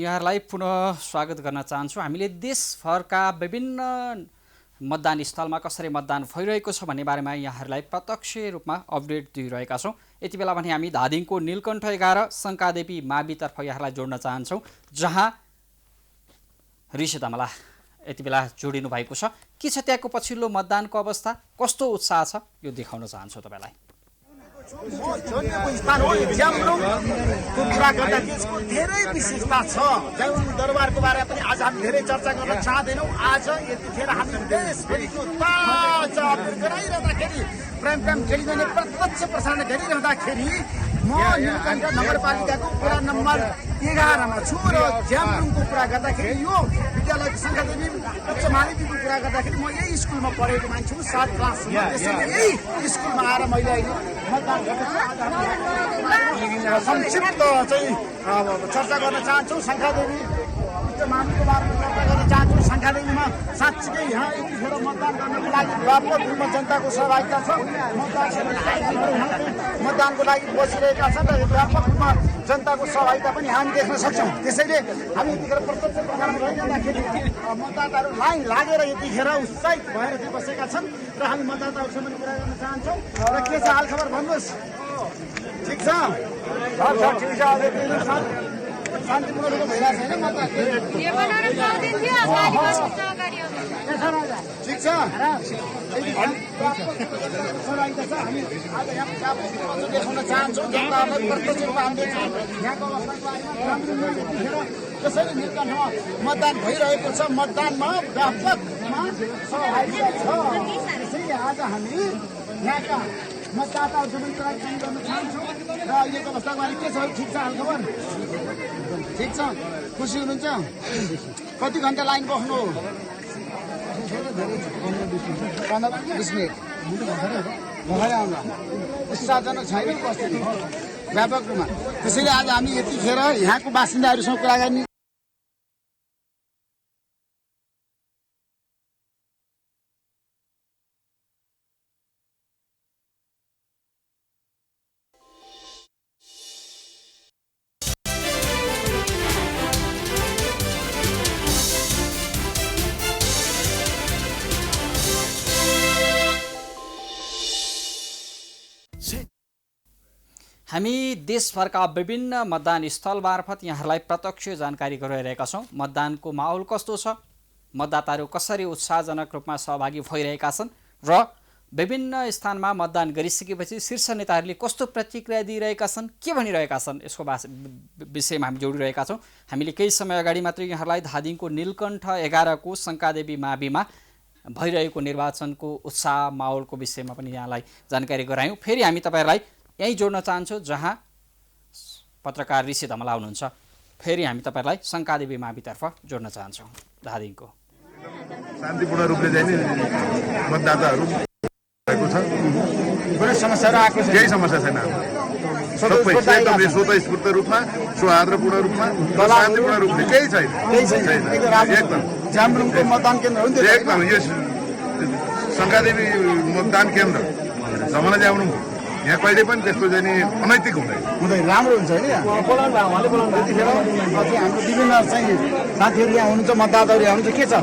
यहाँहरूलाई पुनः स्वागत गर्न चाहन्छु। हामीले देशभरका विभिन्न मतदान स्थलमा कसरी मतदान भइरहेको छ भन्ने बारेमा यहाँहरूलाई प्रत्यक्ष रूपमा अपडेट दिइरहेका छौँ। यति बेला भने हामी धादिङको नीलकण्ठ 11 शङ्कादेवी मावितर्फ यहाँलाई जोड्न चाहन्छौँ, जहाँ ऋषि धमला यति बेला जोडिनु भएको छ। के छ त्यहाँको पछिल्लो मतदानको अवस्था, कस्तो उत्साह छ, यो देखाउन चाहन्छु तपाईँलाई। स्थान हो ज्याम्रुङको कुरा गर्दा त्यसको धेरै विशेषता छ। ज्याम्रुङ दरबारको बारेमा पनि आज हामी धेरै चर्चा गर्न चाहँदैनौँ। आज यतिखेर हामी देशभरिको ताजा गराइरहँदाखेरि प्राइम टेलिभिजनले प्रत्यक्ष प्रसारण गरिरहँदाखेरि म नीलकण्ठ नगरपालिकाको कुरा नम्बर 11 मा छु र ज्याम्रुङको कुरा गर्दाखेरि यो विद्यालय शङ्कादेवी उच्च माध्यमिकको कुरा गर्दाखेरि म यही स्कुलमा पढेको मान्छे हुँ, 7 क्लासमा। त्यसैले यही स्कुलमा आएर मैले अहिले मतदान गर्दैछु। संक्षिप्त चाहिँ चर्चा गर्न चाहन्छौँ। शङ्कादेवी उच्च माध्यमिकको बारेमा चर्चा गर्न चाहन्छौँ। शङ्कादेवीमा साँच्चीकै यहाँ यतिखेर मतदान गर्नको लागि व्यापक रूपमा जनताको सहभागिता छ। मतदानको लागि बसिरहेका छन् र व्यापक रूपमा जनताको सहभागिता पनि हामी देख्न सक्छौँ। त्यसैले हामी यतिखेर प्रत्यक्ष प्रसारण गरिरहँदाखेरि मतदाताहरू लाइन लागेर यतिखेर उत्साहित भएर बसेका छन् र हामी मतदाताहरूसँग पनि कुरा गर्न चाहन्छौँ। र के छ हालखबर भन्नुहोस्? ठिक छ, ठिक छ। शान्तिपूर्ण रूपमा भइरहेको छैन मतदान? ठिक छ। हामी आज यहाँ देखाउन चाहन्छौँ जनताहरूलाई प्रत्यक्ष रूपमा हामीले यहाँको कसरी नीलकण्ठमा मतदान भइरहेको छ। मतदानमा व्यापकमा सहभागिता छ। त्यसैले आज हामी यहाँका मतदाताहरूसँग कुराकानी गर्न चाहन्छौँ र अहिलेको अवस्थामा के छ? ठिक छ हालखबर? ठिक छ, खुसी हुनुहुन्छ? कति घन्टा लाइन बस्नु हो? 15-20 मिनट आउला। उत्साहजनक छैन उपस्थिति व्यापक रूपमा। त्यसैले आज हामी यतिखेर यहाँको बासिन्दाहरूसँग कुराकानी हामी देशभरका विभिन्न मतदान स्थल मार्फत यहाँहरूलाई प्रत्यक्ष जानकारी गराइरहेका छौँ। मतदानको माहौल कस्तो छ, मतदाताहरू कसरी उत्साहजनक रूपमा सहभागी भइरहेका छन् र विभिन्न स्थानमा मतदान गरिसकेपछि शीर्ष नेताहरूले कस्तो प्रतिक्रिया दिइरहेका छन्, के भनिरहेका छन्, यसको विषयमा हामी जोडिरहेका छौँ। हामीले केही समय अगाडि मात्रै यहाँहरूलाई धादिङको नीलकण्ठ 11 को शङ्कादेवी माविमा भइरहेको निर्वाचनको उत्साह माहौलको विषयमा पनि यहाँलाई जानकारी गरायौँ। फेरि हामी तपाईँहरूलाई यहीँ जोड्न चाहन्छौँ जहाँ पत्रकार ऋषि धमला हुनुहुन्छ। फेरि हामी तपाईँहरूलाई शङ्कादेवी मावितर्फ जोड्न चाहन्छौँ। धादिङको शान्तिपूर्ण रूपले चाहिँ मतदाताहरू भएको छ। कुनै समस्याहरू आएको छैन? केही समस्या छैन। सबै एकदम स्वतस्फूर्त रूपमा, सौहार्दपूर्ण रूपमा, शान्तिपूर्ण रूपले केही छैन। एकदम ज्याम्रुङको मतदान केन्द्र हो नि? एकदम यस शङ्कादेवी मतदान केन्द्र जमना ल्याउनु यहाँ कहिले पनि त्यस्तो चाहिँ नि अनैतिक हुँदैन, राम्रो हुन्छ होइन? त्यतिखेर हाम्रो विभिन्न चाहिँ साथीहरू यहाँ हुनुहुन्छ, मतदाताहरू यहाँ हुनुहुन्छ, के छ?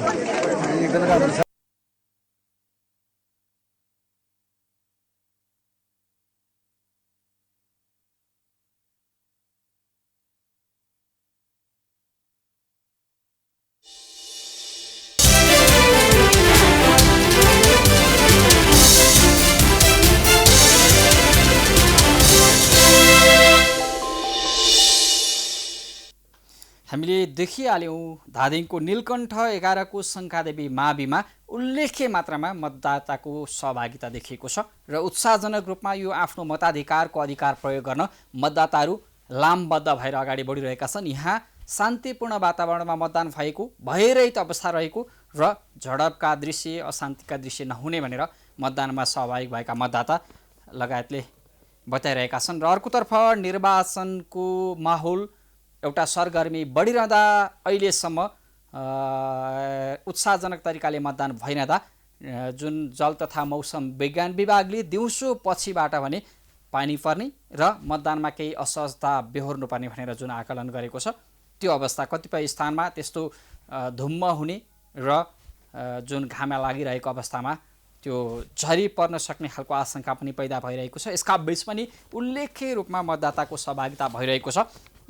हामीले देखिहाल्यौँ धादिङको नीलकण्ठ 11 को शङ्कादेवी माविमा उल्लेख्य मात्रामा मतदाताको सहभागिता देखिएको छ र उत्साहजनक रूपमा यो आफ्नो मताधिकारको अधिकार प्रयोग गर्न मतदाताहरू लामबद्ध भएर अगाडि बढिरहेका छन्। यहाँ शान्तिपूर्ण वातावरणमा मतदान भइरहित अवस्था रहेको र झडपका दृश्य, अशान्तिका दृश्य नहुने भनेर मतदानमा सहभागी भएका मतदाता लगायतले बताइरहेका छन्। र अर्कोतर्फ निर्वाचनको माहौल एउटा सरगर्मी बढिरहँदा अहिलेसम्म उत्साहजनक तरिकाले मतदान भइरहँदा जुन जल तथा मौसम विज्ञान विभागले दिउँसो पछिबाट भने पानी पर्ने र मतदानमा केही असहजता बेहोर्नुपर्ने भनेर जुन आकलन गरेको छ त्यो अवस्था कतिपय स्थानमा त्यस्तो धुम्म हुने र जुन घाम लागिरहेको अवस्थामा त्यो झरी पर्न सक्ने खालको आशंका पनि पैदा भइरहेको छ। यसका बीच पनि उल्लेख्य रूपमा मतदाताको सहभागिता भइरहेको छ।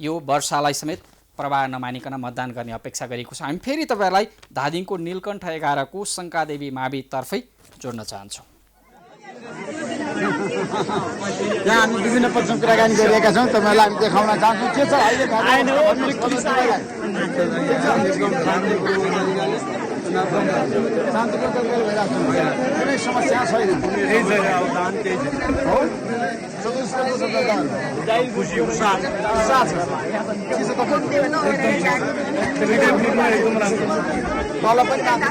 यो वर्षालाई समेत प्रभाव नमानिकन मतदान गर्ने अपेक्षा गरिएको छ। हामी फेरि तपाईँहरूलाई धादिङको नीलकण्ठ 11 को शङ्कादेवी मावितर्फै जोड्न चाहन्छौँ। यहाँ हामी विभिन्न पक्षमा कुराकानी गरिरहेका छौँ, तपाईँहरूलाई हामी देखाउन चाहन्छौँ के छ अहिले कुनै समस्या छैन। तल पनि राम्रो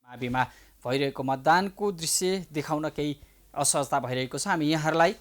माविमा भइरहेको मतदानको दृश्य देखाउन केही असहजता भइरहेको छ। हामी यहाँहरूलाई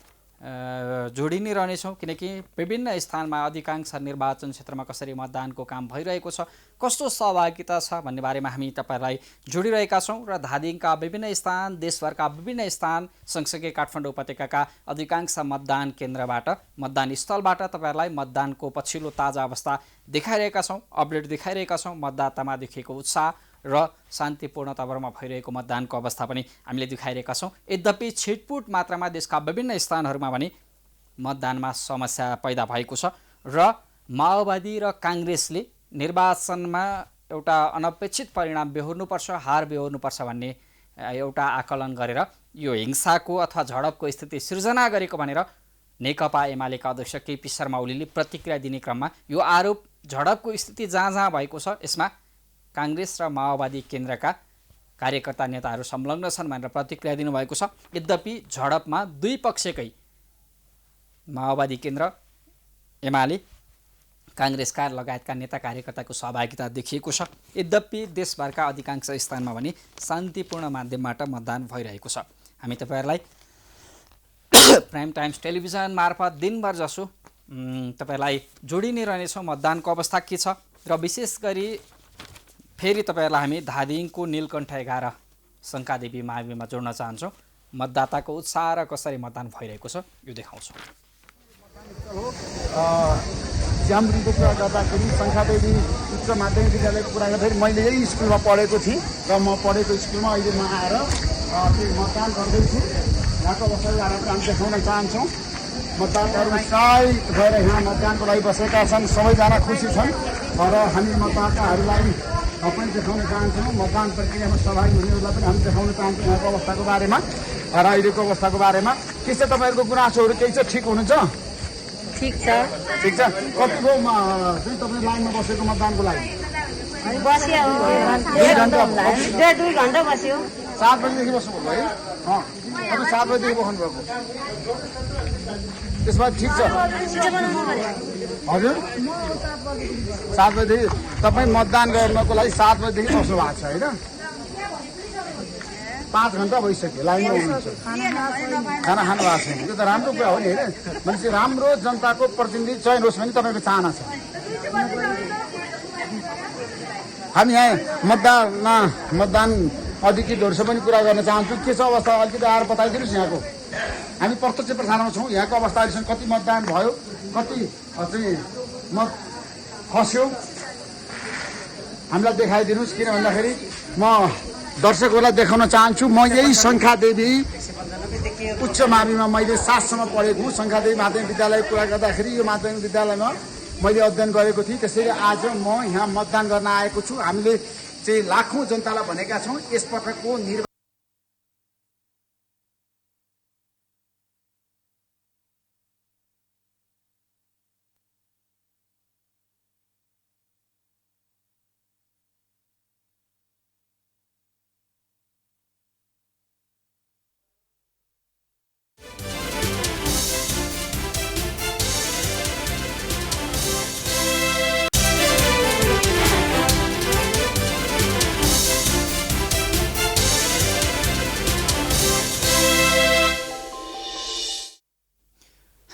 जोडि नै रहनेछौँ, किनकि विभिन्न स्थानमा अधिकांश निर्वाचन क्षेत्रमा कसरी मतदानको काम भइरहेको छ, कस्तो सहभागिता छ भन्ने बारेमा हामी तपाईँहरूलाई जोडिरहेका छौँ। र धादिङका विभिन्न स्थान, देशभरका विभिन्न स्थान, सँगसँगै काठमाडौँ उपत्यकाका अधिकांश मतदान केन्द्रबाट, मतदान स्थलबाट तपाईँहरूलाई मतदानको पछिल्लो ताजा अवस्था देखाइरहेका छौँ, अपडेट देखाइरहेका छौँ। मतदातामा देखिएको उत्साह र शान्तिपूर्ण तवरमा भइरहेको मतदानको अवस्था पनि हामीले देखाइरहेका छौँ। यद्यपि छिटपुट मात्रामा देशका विभिन्न स्थानहरूमा पनि मतदानमा समस्या पैदा भएको छ र माओवादी र काङ्ग्रेसले निर्वाचनमा एउटा अनपेक्षित परिणाम बेहोर्नुपर्छ, हार बेहोर्नुपर्छ भन्ने एउटा आकलन गरेर यो हिंसाको अथवा झडपको स्थिति सिर्जना गरेको भनेर नेकपा एमालेका अध्यक्ष केपी शर्मा ओलीले प्रतिक्रिया दिने क्रममा यो आरोप झडपको स्थिति जहाँ जहाँ भएको छ यसमा काङ्ग्रेस र माओवादी केन्द्रका कार्यकर्ता नेताहरू संलग्न छन् भनेर प्रतिक्रिया दिनुभएको छ। यद्यपि झडपमा दुई पक्षकै माओवादी केन्द्र, एमाले, काङ्ग्रेसका लगायतका नेता कार्यकर्ताको सहभागिता देखिएको छ। यद्यपि देशभरका अधिकांश स्थानमा पनि शान्तिपूर्ण माध्यमबाट मतदान भइरहेको छ। हामी तपाईँहरूलाई प्राइम टाइम्स टेलिभिजन मार्फत दिनभर जसो तपाईँहरूलाई जोडि नै रहनेछौँ। मतदानको अवस्था के छ र विशेष गरी फेरि तपाईँहरूलाई हामी धादिङको नीलकण्ठ 11 शङ्कादेवी माविमा जोड्न चाहन्छौँ। मतदाताको उत्साह र कसरी मतदान भइरहेको छ यो देखाउँछौँ। जाम्बुको कुरा गर्दाखेरि शङ्खादेवी उच्च माध्यमिक विद्यालयको कुरा गर्दाखेरि मैले यही स्कुलमा पढेको थिएँ र म पढेको स्कुलमा अहिले म आएर मतदान गर्दैछु। यहाँको अवस्थाको बारेमा हामी देखाउन चाहन्छौँ। मतदाताहरू उत्साहित भएर यहाँ मतदानको लागि बसेका छन्, सबैजना खुसी छन् र हामी मतदाताहरूलाई पनि देखाउन चाहन्छौँ। मतदान प्रक्रियामा सहभागी हुनेहरूलाई पनि हामी देखाउन चाहन्छौँ यहाँको अवस्थाको बारेमा र अहिलेको अवस्थाको बारेमा। के छ तपाईँहरूको गुनासोहरू केही छ? ठिक हुनुहुन्छ? ठिक छ। ठिक छ। कतिको चाहिँ तपाईँ लाइनमा बसेको मतदानको लागि? बस्यो 2 घन्टा बस्यो। 7 बजीदेखि बस्नुभएको है? तपाईँ 7 बजीदेखि बस्नुभएको, त्यसमा ठिक छ। हजुर 7 बजीदेखि तपाईँ मतदान गर्नको लागि 7 बजीदेखि बस्नु भएको छ होइन? 5 घन्टा भइसक्यो लाइनमा हुनुहुन्छ, खाना खानु भएको छैन। त्यो त राम्रो कुरा हो नि होइन? मान्छे राम्रो जनताको प्रतिनिधि चयन होस् भन्ने तपाईँको चाहना छ। हामी यहाँ मतदान अधिकृतहरूसँग पनि कुरा गर्न चाहन्छु। के छ अवस्था अलिकति आएर बताइदिनुहोस् यहाँको। हामी प्रत्यक्ष प्रसारणमा छौँ। यहाँको अवस्था अहिलेसम्म कति मतदान भयो, कति चाहिँ मत खस्यो, हामीलाई देखाइदिनुहोस्। किन भन्दाखेरि म दर्शकहरूलाई देखाउन चाहन्छु। म यही शङ्खादेवी उच्च माविमा मैले 7 सम्म पढेको हुँ। शङ्खादेवी माध्यमिक विद्यालय कुरा गर्दाखेरि यो माध्यमिक विद्यालयमा मैले अध्ययन गरेको थिएँ। त्यसैले आज म यहाँ मतदान गर्न आएको छु। हामीले चाहिँ लाखौँ जनतालाई भनेका छौँ यसपटकको निर्वाचन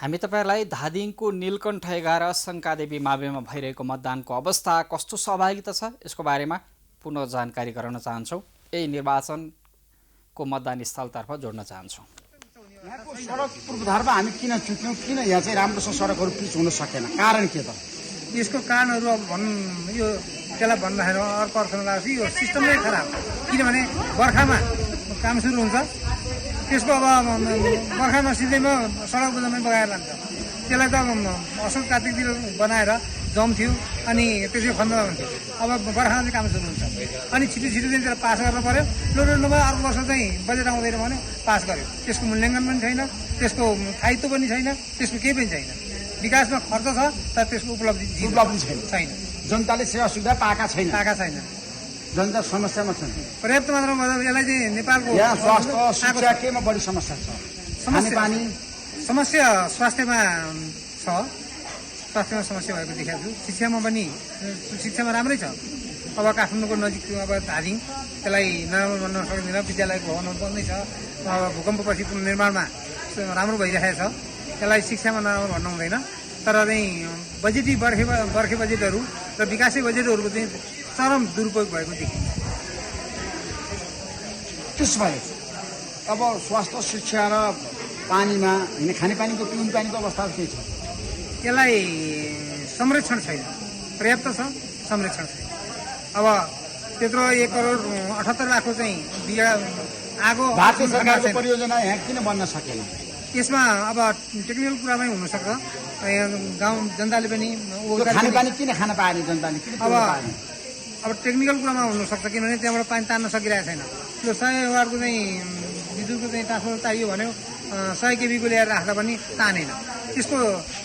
हामी तपाईँहरूलाई धादिङको नीलकण्ठ 11 शङ्कादेवी माविमा भइरहेको मतदानको अवस्था कस्तो सहभागिता छ यसको बारेमा पुनः जानकारी गराउन चाहन्छौँ। यही निर्वाचनको मतदान स्थलतर्फ जोड्न चाहन्छौँ। यहाँको सडक पूर्वाधारमा हामी किन चुक्यौँ, किन यहाँ चाहिँ राम्रोसँग सडकहरू पिच हुन सकेन, कारण के त? यसको कारणहरू अब यो त्यसलाई भन्दाखेरि अर्को अर्थमा लाग्छ यो सिस्टम नै खराब। किनभने बर्खामा काम सुरु हुन्छ, त्यसको अब बर्खा नसिँदैमा सडक बजारमै बगाएर लान्छ। त्यसलाई त असल कार्तिकतिर बनाएर जम थियो अनि त्यसै खण्डमा हुन्थ्यो। अब बर्खामा चाहिँ काम सुरु हुन्छ अनि छिटो छिटो चाहिँ त्यसलाई पास गर्न पऱ्यो। लोडर नभए अर्को वर्ष चाहिँ बजेट आउँदैन भने पास गर्यो, त्यसको मूल्याङ्कन पनि छैन, त्यसको स्थायित्व पनि छैन, त्यसको केही पनि छैन। विकासमा खर्च छ तर त्यसको उपलब्धि छैन। जनताले सेवा सुविधा पाएका छैन, जनता समस्यामा छन्। पर्याप्त मात्रामा यसलाई चाहिँ नेपालको यहाँ स्वास्थ्य शिक्षा केमा बढी समस्या छ? खानेपानी समस्या स्वास्थ्यमा छ, स्वास्थ्यमा समस्या भएको देखाएको छु। शिक्षामा पनि शिक्षामा राम्रै छ। अब काठमाडौँको नजिक अब धादिङ त्यसलाई नराम्रो भन्न सकिँदैन, विद्यालयको भवनहरू बन्दैछ। अब भूकम्पपछि पुनर्निर्माणमा राम्रो भइरहेको छ, त्यसलाई शिक्षामा नराम्रो भन्नु हुँदैन। तर चाहिँ बर्खे बजेटहरू र विकासे बजेटहरूको चाहिँ चरम दुरुपयोग भएको देखिन्छ। त्यसबाहेक अब स्वास्थ्य शिक्षा र पानीमा होइन खानेपानीको पिउने पानीको अवस्था के छ? यसलाई संरक्षण छैन, पर्याप्त छ संरक्षण छैन। अब त्यत्रो 1,78,00,000 चाहिँ आगो भारतीय सरकारको परियोजना यहाँ किन बन्न सकेन? यसमा अब टेक्निकल कुरामै हुनसक्छ। गाउँ जनताले पनि खानेपानी किन खान पाएन जनताले? अब टेक्निकल कुरामा हुनसक्छ, किनभने त्यहाँबाट पानी तान्न सकिरहेको छैन। त्यो 100 वाटको चाहिँ विद्युतको चाहिँ ट्रान्सफर्मर चाहियो भने 100 केबीको ल्याएर राख्दा पनि तानेन। त्यसको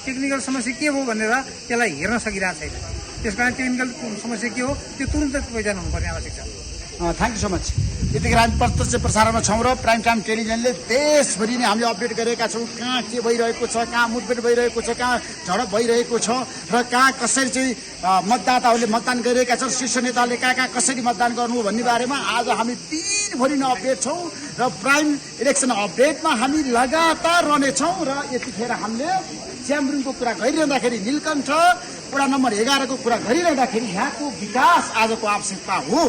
टेक्निकल समस्या के हो भनेर त्यसलाई हेर्न सकिरहेको छैन। त्यस कारण टेक्निकल समस्या के हो त्यो तुरन्त पहिचान हुनुपर्ने आवश्यक छ। Thank you so much. यतिखेर हामी प्रत्यक्ष प्रसारणमा छौँ र प्राइम टाइम टेलिभिजनले देशभरि नै हामीले अपडेट गरेका छौँ। कहाँ के भइरहेको छ, कहाँ मुठभेड भइरहेको छ, कहाँ झडप भइरहेको छ र कहाँ कसरी चाहिँ मतदाताहरूले मतदान गरिरहेका छन्, शीर्ष नेताहरूले कहाँ कहाँ कसरी मतदान गर्नु भन्ने बारेमा आज हामी दिनभरि नै अपडेट छौँ र प्राइम इलेक्सन अपडेटमा हामी लगातार रहनेछौँ। र यतिखेर हामीले च्याम्ब्रिङको कुरा गरिरहँदाखेरि, नीलकण्ठ वडा नम्बर 11 को कुरा गरिरहँदाखेरि यहाँको विकास आजको आवश्यकता हो।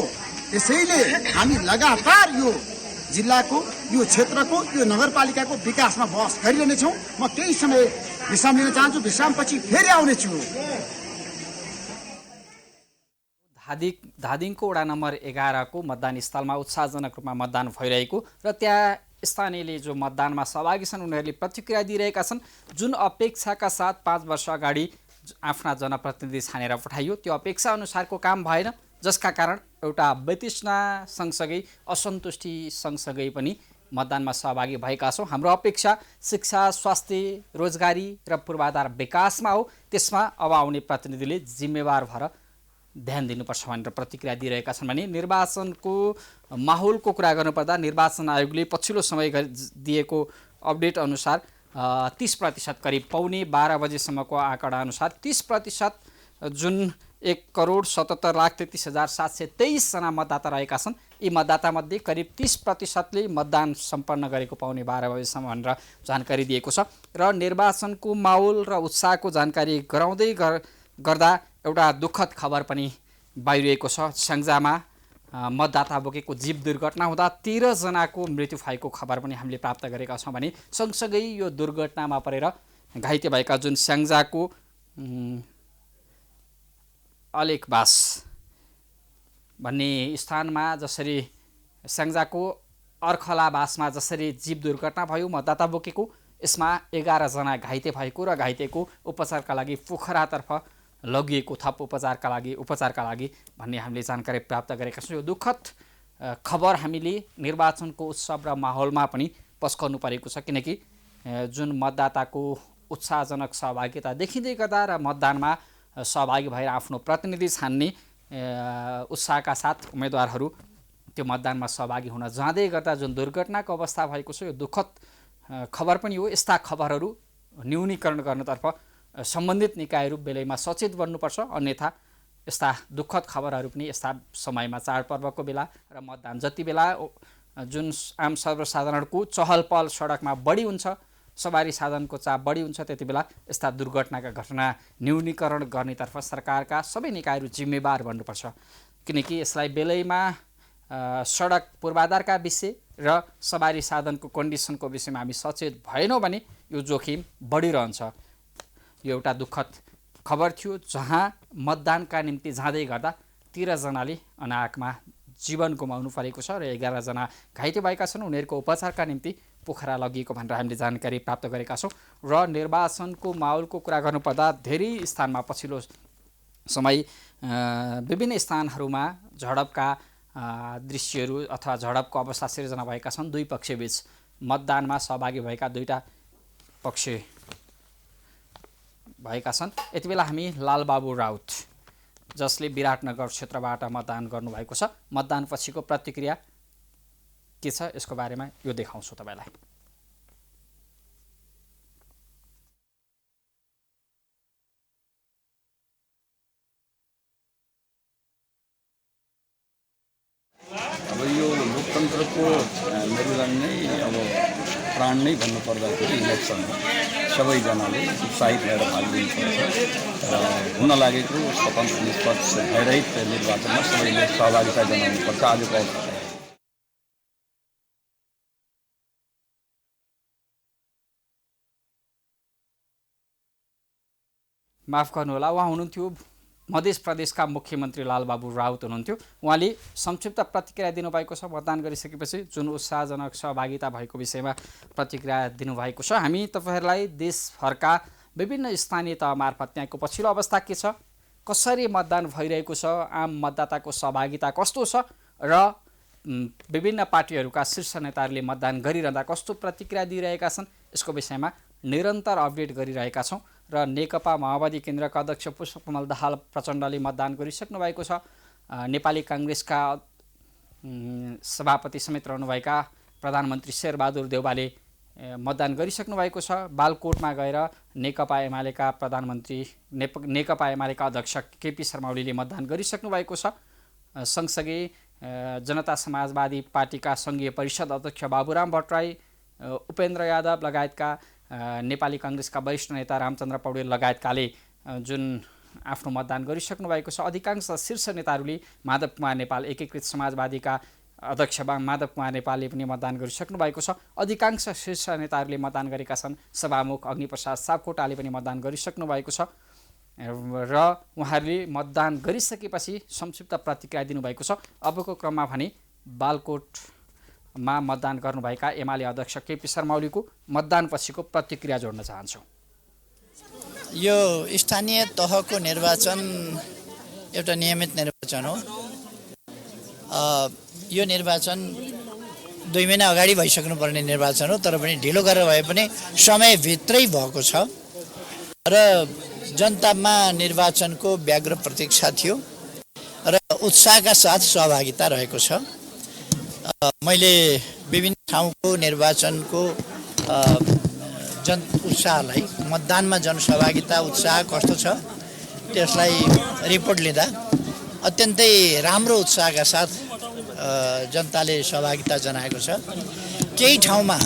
त्यसैले हामी लगातार यो जिल्लाको, यो क्षेत्रको, यो नगरपालिकाको विकासमा बहस गरिरहनेछौँ। म केही समय विश्राम लिन चाहन्छु, विश्रामपछि फेरि आउनेछु। धादिङको वडा नम्बर 11 को मतदान स्थलमा उत्साहजनक रूपमा मतदान भइरहेको र त्यहाँ स्थानीयले जो मतदानमा सहभागी छन् उनीहरूले प्रतिक्रिया दिइरहेका छन्। जुन अपेक्षाका साथ 5 वर्ष अगाडि आफ्ना जनप्रतिनिधि छानेर पठाइयो त्यो अपेक्षा अनुसारको काम भएन, जसका कारण एउटा वितृष्णा सँगसँगै असन्तुष्टि सँगसँगै पनि मतदानमा सहभागी भएका छौँ। हाम्रो अपेक्षा शिक्षा, स्वास्थ्य, रोजगारी र पूर्वाधार विकासमा हो, त्यसमा अब आउने प्रतिनिधिले जिम्मेवार भएर ध्यान दिनुपर्छ भनेर प्रतिक्रिया दिइरहेका छन्। भने निर्वाचनको माहौलको कुरा गर्नुपर्दा निर्वाचन आयोगले पछिल्लो समय दिएको अपडेट अनुसार 30% करिब पौने 12 बजेसम्मको आँकडा अनुसार 30% जुन 1,77,33,723 जना मतदाता रहेका छन्। यी मतदातामध्ये करिब 30%ले मतदान सम्पन्न गरेको पौने 12 बजेसम्म भनेर जानकारी दिएको छ। र निर्वाचनको माहौल र उत्साहको जानकारी गराउँदै गर्दा एउटा दुःखद खबर पनि बाहिरिएको छ। स्याङ्जामा मतदाता बोकेको जीव दुर्घटना हुँदा 13 जनाको मृत्यु भएको खबर पनि हामीले प्राप्त गरेका छौँ। भने सँगसँगै यो दुर्घटनामा परेर घाइते भएका जुन स्याङ्जाको अलेकबास भन्ने स्थानमा जसरी स्याङ्जाको अर्खलाबासमा जसरी जीव दुर्घटना भयो मतदाता बोकेको, यसमा 11 जना घाइते भएको र घाइतेको उपचारका लागि पोखरातर्फ लगिएको, थप उपचारका लागि भन्ने हामीले जानकारी प्राप्त गरेका छौँ। यो दुःखद खबर हामीले निर्वाचनको उत्सव र माहौलमा पनि पस्काउनु परेको छ, किनकि जुन मतदाताको उत्साहजनक सहभागिता देखिँदै गर्दा र मतदानमा सहभागी भएर आफ्नो प्रतिनिधि छान्ने उत्साहका साथ उम्मेदवारहरू त्यो मतदानमा सहभागी हुन जाँदै गर्दा जुन दुर्घटनाको अवस्था भएको छ यो दुःखद खबर पनि हो। यस्ता खबरहरू न्यूनीकरण गर्नतर्फ सम्बन्धित निकायहरू बेलैमा सचेत बन्नुपर्छ, अन्यथा यस्ता दुःखद खबरहरू पनि यस्ता समयमा चाडपर्वको बेला र मतदान जति बेला जुन आम सर्वसाधारणको चहल पहल सडकमा बढी हुन्छ सवारी साधनको चाप बढी हुन्छ त्यति बेला यस्ता दुर्घटनाका घटना न्यूनीकरण गर्नेतर्फ सरकारका सबै निकायहरू जिम्मेवार बन्नुपर्छ किनकि यसलाई बेलैमा सडक पूर्वाधारका विषय र सवारी साधनको कन्डिसनको विषयमा हामी सचेत भएनौँ भने यो जोखिम बढिरहन्छ। यो एउटा दुःखद खबर थियो जहाँ मतदानका निम्ति जाँदै गर्दा 13 जनाले अनाहकमा जीवन गुमाउनु परेको छ र 11 जना घाइते भएका छन्। उनीहरूको उपचारका निम्ति पोखरा लगिएको भनेर हामीले जानकारी प्राप्त गरेका छौँ। र निर्वाचनको माहौलको कुरा गर्नुपर्दा धेरै स्थानमा पछिल्लो समय विभिन्न स्थानहरूमा झडपका दृश्यहरू अथवा झडपको अवस्था सिर्जना भएका छन्। दुई पक्षबीच मतदानमा सहभागी भएका दुईटा पक्ष भएका छन्। यति बेला हामी लालबाबु राउत जसले विराटनगर क्षेत्रबाट मतदान गर्नुभएको छ, मतदान पछिको प्रतिक्रिया के छ यसको बारेमा यो देखाउँछु तपाईलाई। अब यो लोकतन्त्रको मेरुदण्ड नै अब प्राण नै भन्नुपर्दाखेरि इलेक्सन हो। सबैजनाले उत्साहित भएर भाग लिनुपर्छ र हुन लागेको स्वतन्त्र निष्पक्ष भयरहित निर्वाचनमा सबैले सहभागिता जनाउनुपर्छ। आजको अवसर माफ गर्नुहोला, उहाँ हुनुहुन्थ्यो मध्य प्रदेशका मुख्यमन्त्री लालबाबु राउत हुनुहुन्थ्यो। उहाँले संक्षिप्त प्रतिक्रिया दिनुभएको छ। मतदान गरिसकेपछि जुन उत्साहजनक सहभागिता भएको विषयमा प्रतिक्रिया दिनुभएको छ। हामी तपाईहरुलाई देशभरका विभिन्न स्थानीय तह मार्फत त्यहाँको पछिल्लो अवस्था के छ, कसरी मतदान भइरहेको छ, आम मतदाताको सहभागिता कस्तो छ र विभिन्न पार्टीहरूका शीर्ष नेताहरूले मतदान गरिरहँदा कस्तो प्रतिक्रिया दिइरहेका छन् यसको विषयमा निरन्तर अपडेट गरिरहेका छौँ। र नेकपा माओवादी केन्द्रका अध्यक्ष पुष्पकमल दाहाल प्रचण्डले मतदान गरिसक्नु भएको छ। नेपाली काङ्ग्रेसका सभापति समेत रहनुभएका प्रधानमन्त्री शेरबहादुर देउवाले मतदान गरिसक्नु भएको छ। बालकोटमा गएर नेकपा एमालेका प्रधानमन्त्री नेकपा एमालेका अध्यक्ष केपी शर्मा ओलीले मतदान गरिसक्नु भएको छ। सँगसँगै जनता समाजवादी पार्टीका सङ्घीय परिषद अध्यक्ष बाबुराम भट्टराई, उपेन्द्र यादव लगायतका नेपाली काङ्ग्रेसका वरिष्ठ नेता रामचन्द्र पौडेल लगायतकाले जुन आफ्नो मतदान गरिसक्नु भएको छ। अधिकांश शीर्ष नेताहरूले माधव कुमार नेपाल एकीकृत समाजवादीका अध्यक्ष माधव कुमार नेपालले पनि मतदान गरिसक्नु भएको छ। अधिकांश शीर्ष नेताहरूले मतदान गरेका छन्। सभामुख अग्निप्रसाद सापकोटाले पनि मतदान गरिसक्नु भएको छ र उहाँहरूले मतदान गरिसकेपछि संक्षिप्त प्रतिक्रिया दिनुभएको छ। अबको क्रममा भने बालकोटमा मतदान गर्नुभएका एमाले अध्यक्ष केपी शर्मा ओलीको मतदान पछिको प्रतिक्रिया जोड्न चाहन्छौँ। यो स्थानीय तहको निर्वाचन एउटा नियमित निर्वाचन हो। यो निर्वाचन 2 महिना अगाडि भइसक्नुपर्ने निर्वाचन हो, तर पनि ढिलो गरेर भए पनि समयभित्रै भएको छ र जनतामा निर्वाचनको व्याग्र प्रतीक्षा थियो र उत्साहका साथ सहभागिता रहेको छ। मैले विभिन्न ठाउँको निर्वाचनको जन उत्साहलाई, मतदानमा जनसहभागिता उत्साह कस्तो छ त्यसलाई रिपोर्ट लिँदा अत्यन्तै राम्रो उत्साहका साथ जनताले सहभागिता जनाएको छ। केही ठाउँमा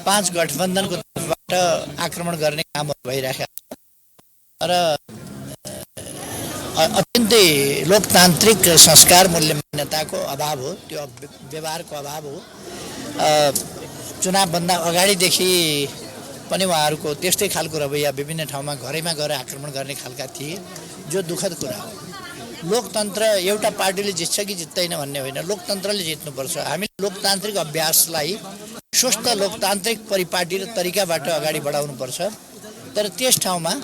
5 गठबन्धनको तर्फबाट आक्रमण गर्ने कामहरू भइरहेका छ र अत्यन्तै लोकतान्त्रिक संस्कार मूल्य मान्यताको अभाव हो, त्यो व्यवहारको अभाव हो। चुनावभन्दा अगाडिदेखि पनि उहाँहरूको त्यस्तै खालको रवैया विभिन्न ठाउँमा घरैमा गएर आक्रमण गर्ने खालका थिए, जो दुःखद कुरा हो। लोकतन्त्र एउटा पार्टीले जित्छ कि जित्दैन भन्ने होइन, लोकतन्त्रले जित्नुपर्छ। हामीले लोकतान्त्रिक अभ्यासलाई स्वस्थ लोकतान्त्रिक परिपाटी र तरिकाबाट अगाडि बढाउनुपर्छ। तर त्यस ठाउँमा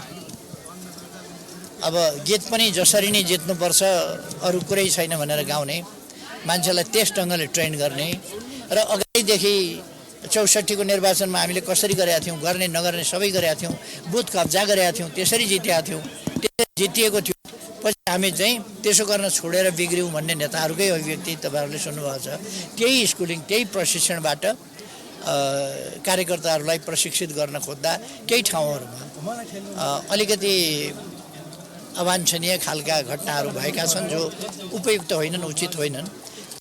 अब गीत पनि जसरी नै जित्नुपर्छ, अरू कुरै छैन भनेर गाउने, मान्छेलाई त्यस ढङ्गले ट्रेन गर्ने र अगाडिदेखि 64 को निर्वाचनमा हामीले कसरी गरेका थियौँ, गर्ने नगर्ने सबै गरेका थियौँ, बुथ कब्जा गरेका थियौँ, त्यसरी जितेका थियौँ, त्यसरी जितिएको थियो। पछि हामी चाहिँ त्यसो गर्न छोडेर बिग्रियौँ भन्ने नेताहरूकै अभिव्यक्ति तपाईँहरूले सुन्नुभएको छ। त्यही स्कुलिङ, त्यही प्रशिक्षणबाट कार्यकर्ताहरूलाई प्रशिक्षित गर्न खोज्दा केही ठाउँहरूमा अलिकति अवाञ्छनीय खालका घटनाहरू भएका छन्, जो उपयुक्त होइनन्, उचित होइनन्।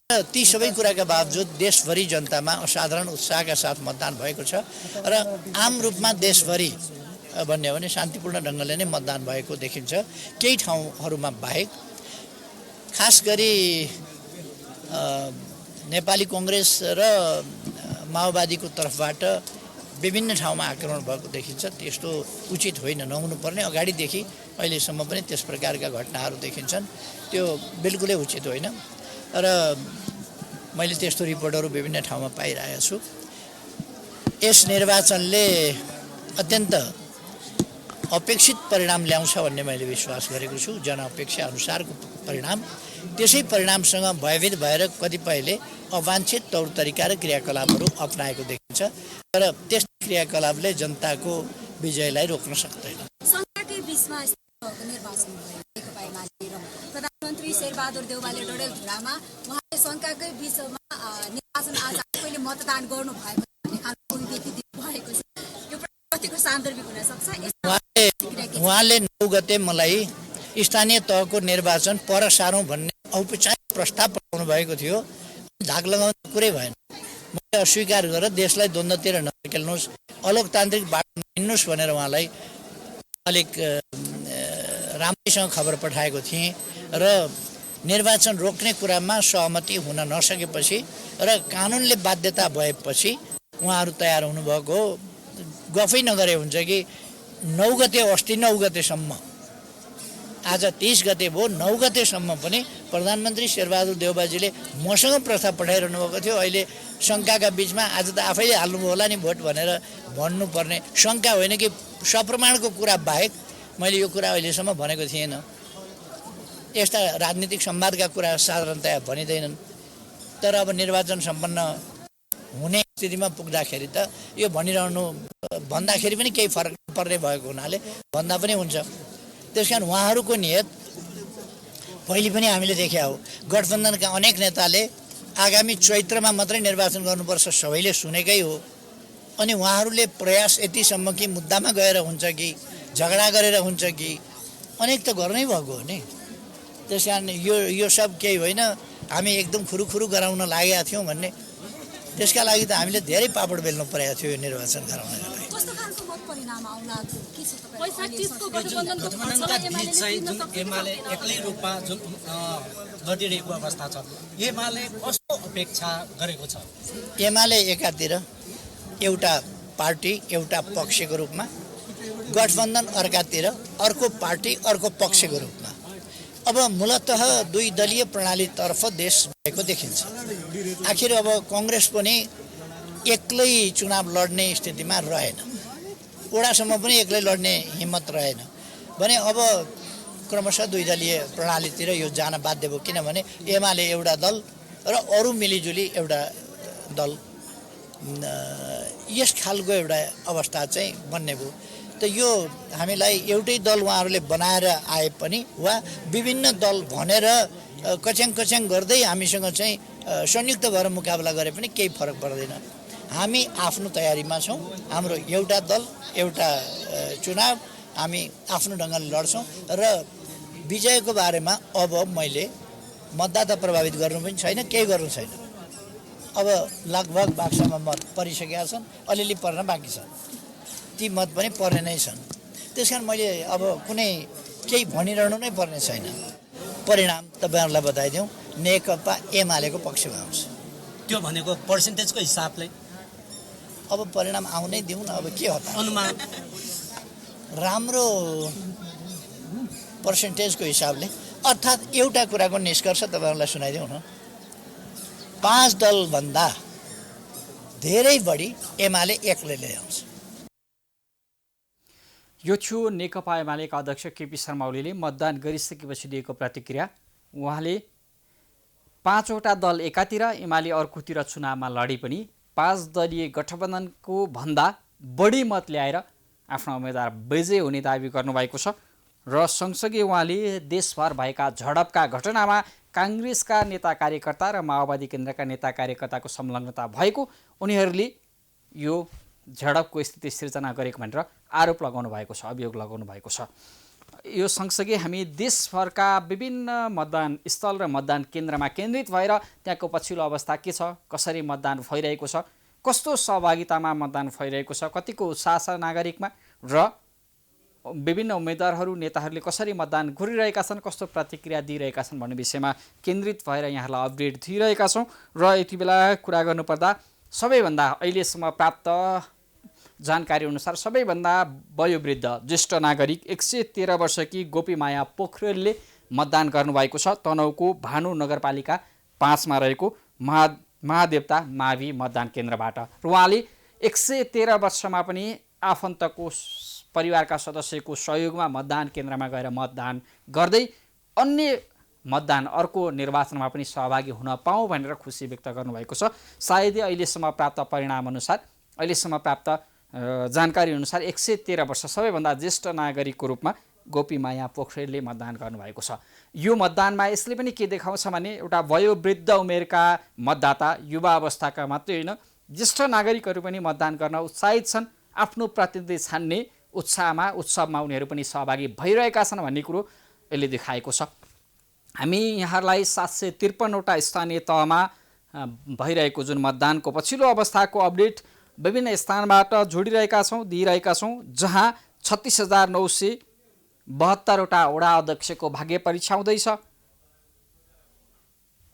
ती सबै कुराका बावजुद देशभरि जनतामा असाधारण उत्साहका साथ मतदान भएको छ र आम रूपमा देशभरि भन्ने हो भने शान्तिपूर्ण ढङ्गले नै मतदान भएको देखिन्छ। केही ठाउँहरूमा बाहेक खास गरी नेपाली कङ्ग्रेस र माओवादीको तर्फबाट विभिन्न ठाउँमा आक्रमण भएको देखिन्छ। त्यस्तो उचित होइन, नहुनुपर्ने। अगाडिदेखि अहिलेसम्म पनि त्यस प्रकारका घटनाहरू देखिन्छन्। त्यो बिल्कुलै उचित होइन र मैले त्यस्तो रिपोर्टहरू विभिन्न ठाउँमा पाइरहेको छु। यस निर्वाचनले अत्यन्त अपेक्षित परिणाम ल्याउँछ भन्ने मैले विश्वास गरेको छु। जनअपेक्षा अनुसारको परिणाम। त्यसै परिणामसँग भयभीत भएर कतिपयले अवाञ्छित तौर तरिका र क्रियाकलापहरू अपनाएको देखिन्छ तर त्यस क्रियाकलापले जनताको विजयलाई रोक्न सक्दैन। संघकै बीचमा निर्वाचन भयो। प्रधानमन्त्री शेरबहादुर देउवाले डडेलधुरामा उहाँले शङ्काकै बीचमा निर्वाचन आज आफैले मतदान गर्नु भएको भन्ने खालको अभिव्यक्ति दिनुभएको छ। यो कतिको सान्दर्भिक हुन सक्छ? उहाँले 9 गते मलाई स्थानीय तहको निर्वाचन पर सारौँ भन्ने औपचारिक प्रस्ताव पठाउनु भएको थियो। धाक लगाउने कुरै भएन। मैले अस्वीकार गरेर देशलाई द्वन्द्वतिर नखेल्नुहोस्, अलोकतान्त्रिक बाटो हिँड्नुहोस् भनेर उहाँलाई अलिक राम्रैसँग खबर पठाएको थिएँ र निर्वाचन रोक्ने कुरामा सहमति हुन नसकेपछि र कानुनले बाध्यता भएपछि उहाँहरू तयार हुनुभएको। गफै नगरे हुन्छ कि 9 गते अस्ति 9 गतेसम्म, आज 30 गते भयो, 9 गतेसम्म पनि प्रधानमन्त्री शेरबहादुर देउवाजीले मसँग प्रस्ताव पठाइरहनु भएको थियो। अहिले शङ्काका बीचमा आज त आफैले हाल्नुभयो होला नि भोट भनेर भन्नुपर्ने शङ्का होइन कि सप्रमाणको कुरा बाहेक मैले यो कुरा अहिलेसम्म भनेको थिएन। यस्ता राजनीतिक संवादका कुरा साधारणतया भनिँदैनन्। तर अब निर्वाचन सम्पन्न हुने स्थितिमा पुग्दाखेरि त यो भनिरहनु भन्दाखेरि पनि केही फरक पर्ने भएको हुनाले भन्दा पनि हुन्छ। त्यसकारण उहाँहरूको नियत पहिले पनि हामीले देखे हो। गठबन्धनका अनेक नेताले आगामी चैत्रमा मात्रै निर्वाचन गर्नुपर्छ सबैले सुनेकै हो। अनि उहाँहरूले प्रयास यतिसम्म कि मुद्दामा गएर हुन्छ कि झगडा गरेर हुन्छ कि अनेक त गर्नै भएको हो नि। त्यस कारण यो सब केही होइन। हामी एकदम खुरुखुरु गराउन लागेका थियौँ भन्ने, त्यसका लागि त हामीले धेरै पापड बेल्नु परेको थियो यो निर्वाचन गराउनका लागि। गठबन्धनका बीच चाहिँ जुन एमाले एक्लै रूपमा जुन लडिरहेको अवस्था छ, एमाले कस्तो अपेक्षा गरेको छ? एमाले एकातिर एउटा पार्टी एउटा पक्षको रूपमा, गठबन्धन अर्कातिर अर्को पार्टी अर्को पक्षको रूपमा। अब मूलतः 2 दलीय प्रणालीतर्फ देश भएको देखिन्छ। आखिर अब कङ्ग्रेस पनि एक्लै चुनाव लड्ने स्थितिमा रहेन, वडासम्म पनि एक्लै लड्ने हिम्मत रहेन भने अब क्रमशः 2 दलीय प्रणालीतिर यो जान बाध्य भयो। किनभने एमाले एउटा दल र अरू मिलिजुली एउटा दल, यस खालको एउटा अवस्था चाहिँ बन्ने भयो। त यो हामीलाई एउटै दल उहाँहरूले बनाएर आए पनि वा विभिन्न दल भनेर कच्याङ गर्दै हामीसँग चाहिँ संयुक्त भएर मुकाबला गरे पनि केही फरक पर्दैन। हामी आफ्नो तयारीमा छौँ। हाम्रो एउटा दल एउटा चुनाव, हामी आफ्नो ढङ्गले लड्छौँ र विजयको बारेमा अब मैले मतदाता प्रभावित गर्नु पनि छैन, केही गर्नु छैन। अब लगभग बाक्सामा मत परिसकेका छन्, अलिअलि पर्न बाँकी छ। ती मत पनि पर्ने नै छन्। त्यसकारण मैले अब कुनै केही भनिरहनु नै पर्ने छैन। परिणाम तपाईँहरूलाई बताइदिउँ, नेकपा एमालेको पक्षमा आउँछ। त्यो भनेको पर्सेन्टेजको हिसाबले अब परिणाम आउनै दिउँ न। अब के हो त अनुमान? राम्रो पर्सेन्टेजको हिसाबले, अर्थात् एउटा कुराको निष्कर्ष तपाईँहरूलाई सुनाइदिउँ न। 5 दलभन्दा धेरै बढी एमाले एक्लै ल्याउँछ। यो थियो नेकपा एमालेका अध्यक्ष केपी शर्मा ओलीले मतदान गरिसकेपछि दिएको प्रतिक्रिया। उहाँले 5वटा दल एकातिर एमाले अर्कोतिर चुनावमा लडी पनि 5 दलीय गठबन्धनको भन्दा बढी मत ल्याएर आफ्ना उम्मेदवार विजय हुने दाबी गर्नुभएको छ र सँगसँगै उहाँले देशभर भएका झडपका घटनामा काङ्ग्रेसका नेता कार्यकर्ता र माओवादी केन्द्रका नेता कार्यकर्ताको संलग्नता भएको उनीहरूले यो झडपको स्थिति सिर्जना गरेको भनेर आरोप लगाउनु भएको छ, अभियोग लगाउनु भएको छ। यो सँगसँगै हामी देशभरका विभिन्न मतदान स्थल र मतदान केन्द्रमा केन्द्रित भएर त्यहाँको पछिल्लो अवस्था के छ, कसरी मतदान भइरहेको छ, कस्तो सहभागितामा मतदान भइरहेको छ, कतिको उत्साह छ नागरिकमा र विभिन्न उम्मेदवारहरू नेताहरूले कसरी मतदान गरिरहेका छन्, कस्तो प्रतिक्रिया दिइरहेका छन् भन्ने विषयमा केन्द्रित भएर यहाँलाई अपडेट दिइरहेका छौँ। र यति बेला कुरा गर्नुपर्दा सबैभन्दा अहिलेसम्म प्राप्त जानकारी अनुसार सबैभन्दा वयोवृद्ध ज्येष्ठ नागरिक 113 वर्षकी गोपीमाया पोखरेलले मतदान गर्नुभएको छ। तनहुँको भानु नगरपालिका 5 मा रहेको महादेवता मावि मतदान केन्द्रबाट र उहाँले 113 वर्षमा पनि आफन्तको परिवारका सदस्यको सहयोगमा मतदान केन्द्रमा गएर मतदान गर्दै अन्य मतदान अर्को निर्वाचनमा पनि सहभागी हुन पाऊँ भनेर खुसी व्यक्त गर्नुभएको छ। सायदै अहिलेसम्म प्राप्त परिणामअनुसार, अहिलेसम्म प्राप्त जानकारी अनुसार 113 वर्ष सबैभन्दा ज्येष्ठ नागरिकको रूपमा गोपीमाया पोखरेलले मतदान गर्नुभएको छ। यो मतदानमा यसले पनि के देखाउँछ भने एउटा वयोवृद्ध उमेरका मतदाता, युवा अवस्थाका मात्रै होइन, ज्येष्ठ नागरिकहरू पनि मतदान गर्न उत्साहित छन्। आफ्नो प्रतिनिधि छान्ने उत्सवमा उनीहरू पनि सहभागी भइरहेका छन् भन्ने कुरो यसले देखाएको छ। हामी यहाँहरूलाई 753वटा स्थानीय तहमा भइरहेको जुन मतदानको पछिल्लो अवस्थाको अपडेट विभिन्न स्थानबाट जोडिरहेका छौँ, दिइरहेका छौँ, जहाँ 36,972वटा वडा अध्यक्षको भाग्य परीक्षा हुँदैछ।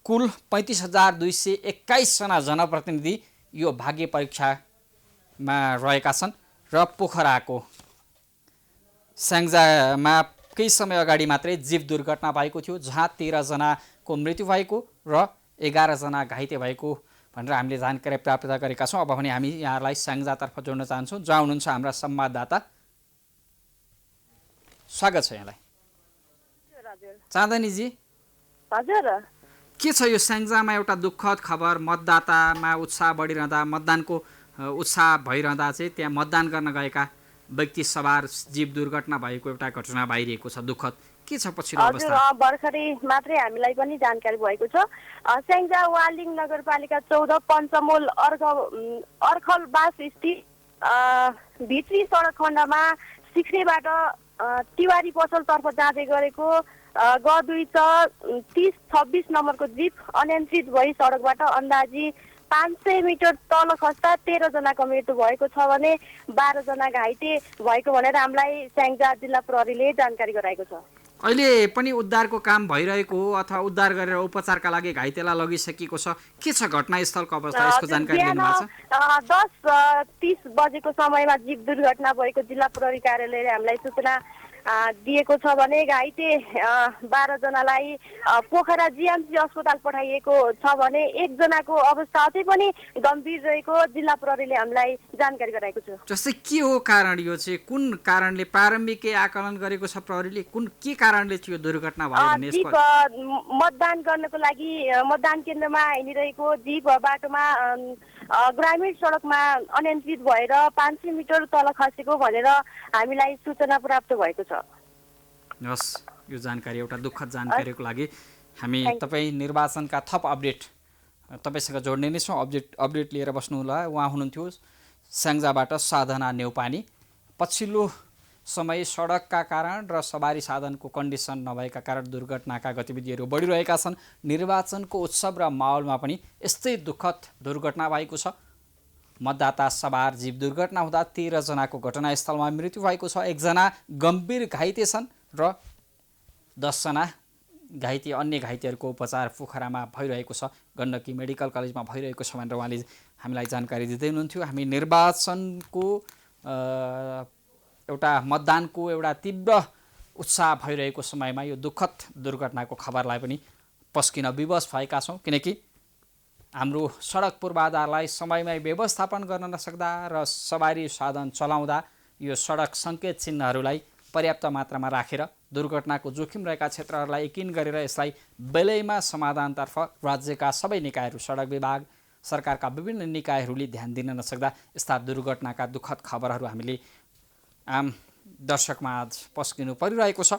कुल 35,221 जना जनप्रतिनिधि यो भाग्य परीक्षामा रहेका छन् र पोखराको स्याङ्जामा केही समय अगाडि मात्रै जीव दुर्घटना भएको थियो, जहाँ 13 जनाको मृत्यु भएको र 11 जना घाइते भएको भनेर हामीले जानकारी प्राप्त गरेका छौँ। अब भने हामी यहाँलाई स्याङ्जातर्फ जोड्न चाहन्छौँ, जहाँ हुनुहुन्छ हाम्रा संवाददाता। स्वागत छ यहाँलाई। चाँदनीजी, हजुर, के छ यो स्याङ्जामा एउटा दुःखद खबर? मतदातामा उत्साह बढिरहँदा, मतदानको उत्साह भइरहँदा चाहिँ त्यहाँ मतदान गर्न गएका व्यक्ति सवार जीव दुर्घटना भएको एउटा घटना भइरहेको छ, दुःखद। के छ पछिल्लो अवस्था? हजुर, भर्खरै मात्रै हामीलाई पनि जानकारी भएको छ। स्याङ्जा वालिङ नगरपालिका 14 पञ्चमोल अर्खलबास स्थित भित्री सडक खण्डमा सिक्रेबाट तिवारी पसलतर्फ जाँदै गरेको ग2 3026 नम्बरको जीप अनियन्त्रित भई सडकबाट अन्दाजी 500 मिटर तल खस्दा 13 जनाको मृत्यु भएको छ भने 12 जना घाइते भएको भनेर हामीलाई स्याङ्जा जिल्ला प्रहरीले जानकारी गराएको छ। अहिले पनि उद्धारको काम भइरहेको हो अथवा उद्धार गरेर उपचारका लागि घाइतेलाई लगिसकेको छ? के छ घटनास्थलको अवस्था, यसको जानकारी दिनुभएको छ? 10:30 बजेको समयमा जीव दुर्घटना भएको जिल्ला प्रहरी कार्यालयले हामीलाई सूचना दिएको छ भने घाइते 12 जनालाई पोखरा जीएमसी अस्पताल पठाइएको छ भने 1 जनाको अवस्था अझै पनि गम्भीर रहेको जिल्ला प्रहरीले हामीलाई जानकारी गराएको छ। जस्तै के हो कारण? यो चाहिँ कुन कारणले प्रारम्भिक आकलन गरेको छ प्रहरीले? के कारणले चाहिँ यो दुर्घटना भयो भने जीप मतदान गर्नको लागि मतदान केन्द्रमा हिँडिरहेको जीप बाटोमा ग्रामीण सडकमा अनियन्त्रित भएर 500 मिटर तल खसेको भनेर हामीलाई सूचना प्राप्त भएको छ। हस्, यो जानकारी, एउटा दुःखद जानकारीको लागि हामी तपाईँ निर्वाचनका थप अपडेट तपाईँसँग जोड्ने नै छौँ। अपडेट लिएर बस्नु होला। उहाँ हुनुहुन्थ्यो स्याङ्जाबाट साधना नेउपानी। पछिल्लो समय सडकका कारण र सवारी साधनको कन्डिसन नभएका कारण दुर्घटनाका गतिविधिहरू बढिरहेका छन्। निर्वाचनको उत्सव र माहौलमा पनि यस्तै दुःखद दुर्घटना भएको छ। मतदाता सवार जीव दुर्घटना हुँदा 13 जनाको घटनास्थलमा मृत्यु भएको छ। 1 जना गम्भीर घाइते छन् र 10 जना घाइते, अन्य घाइतेहरूको उपचार पोखरामा भइरहेको छ, गण्डकी मेडिकल कलेजमा भइरहेको छ भनेर उहाँले हामीलाई जानकारी दिँदै हुनुहुन्थ्यो। हामी निर्वाचनको एउटा मतदानको एउटा तीव्र उत्साह भइरहेको समयमा यो दुःखद दुर्घटनाको खबरलाई पनि पस्किन विवश भएका छौँ, किनकि हाम्रो सडक पूर्वाधारलाई समयमै व्यवस्थापन गर्न नसक्दा र सवारी साधन चलाउँदा यो सडक सङ्केत चिन्हहरूलाई पर्याप्त मात्रामा राखेर दुर्घटनाको जोखिम रहेका क्षेत्रहरूलाई यकिन गरेर यसलाई बेलैमा समाधानतर्फ राज्यका सबै निकायहरू, सडक विभाग, सरकारका विभिन्न निकायहरूले ध्यान दिन नसक्दा यस्ता दुर्घटनाका दुःखद खबरहरू हामीले आम दर्शकमा आज पस्किनु परिरहेको छ।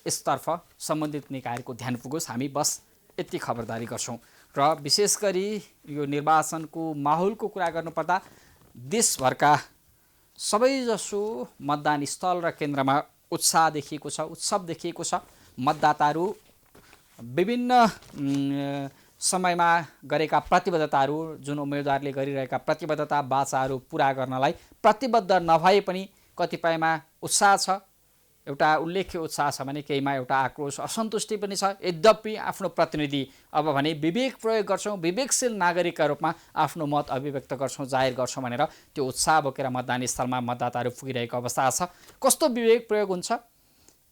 यसतर्फ सम्बन्धित निकायहरूको ध्यान पुगोस्, हामी बस यति खबरदारी गर्छौँ। र विशेष गरी यो निर्वाचनको माहौलको कुरा गर्नुपर्दा देशभरका सबैजसो मतदान स्थल र केन्द्रमा उत्साह देखिएको छ, उत्सव देखिएको छ। मतदाताहरू विभिन्न समयमा गरेका प्रतिबद्धताहरू, जुन उम्मेदवारले गरिरहेका प्रतिबद्धता बाचाहरू पुरा गर्नलाई प्रतिबद्ध नभए पनि कतिपयमा उत्साह छ, एउटा उल्लेख्य उत्साह छ भने केहीमा एउटा आक्रोश, असन्तुष्टि पनि छ। यद्यपि आफ्नो प्रतिनिधि अब भने विवेक प्रयोग गर्छौँ, विवेकशील नागरिकका रूपमा आफ्नो मत अभिव्यक्त गर्छौँ, जाहेर गर्छौँ भनेर त्यो उत्साह बोकेर मतदान स्थलमा मतदाताहरू पुगिरहेको अवस्था छ। कस्तो विवेक प्रयोग हुन्छ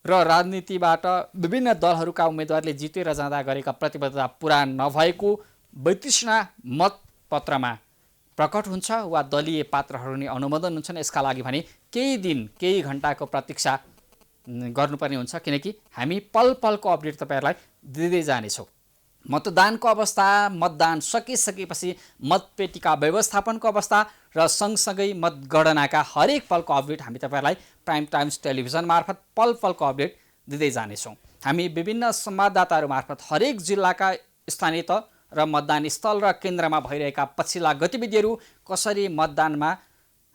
र राजनीतिबाट विभिन्न दलहरूका उम्मेदवारले जितेर जाँदा गरेका प्रतिबद्धता पुरा नभएको वितृष्णा मतपत्रमा प्रकट हुन्छ वा दलीय पात्रहरू नै अनुमोदन हुन्छन्। यसका लागि भने केही दिन, केही घन्टाको प्रतीक्षा गर्नुपर्ने हुन्छ, किनकि हामी पल पलको अपडेट तपाईँहरूलाई दिँदै जानेछौँ। मतदानको अवस्था, मतदान सकिसकेपछि मतपेटिका व्यवस्थापनको अवस्था र सँगसँगै मतगणनाका हरेक पलको अपडेट हामी तपाईँहरूलाई प्राइम टाइम्स टेलिभिजन मार्फत पल पलको अपडेट दिँदै जानेछौँ। हामी विभिन्न संवाददाताहरू मार्फत हरेक जिल्लाका स्थानीय तह र मतदान स्थल र केन्द्रमा भइरहेका पछिल्ला गतिविधिहरू, कसरी मतदानमा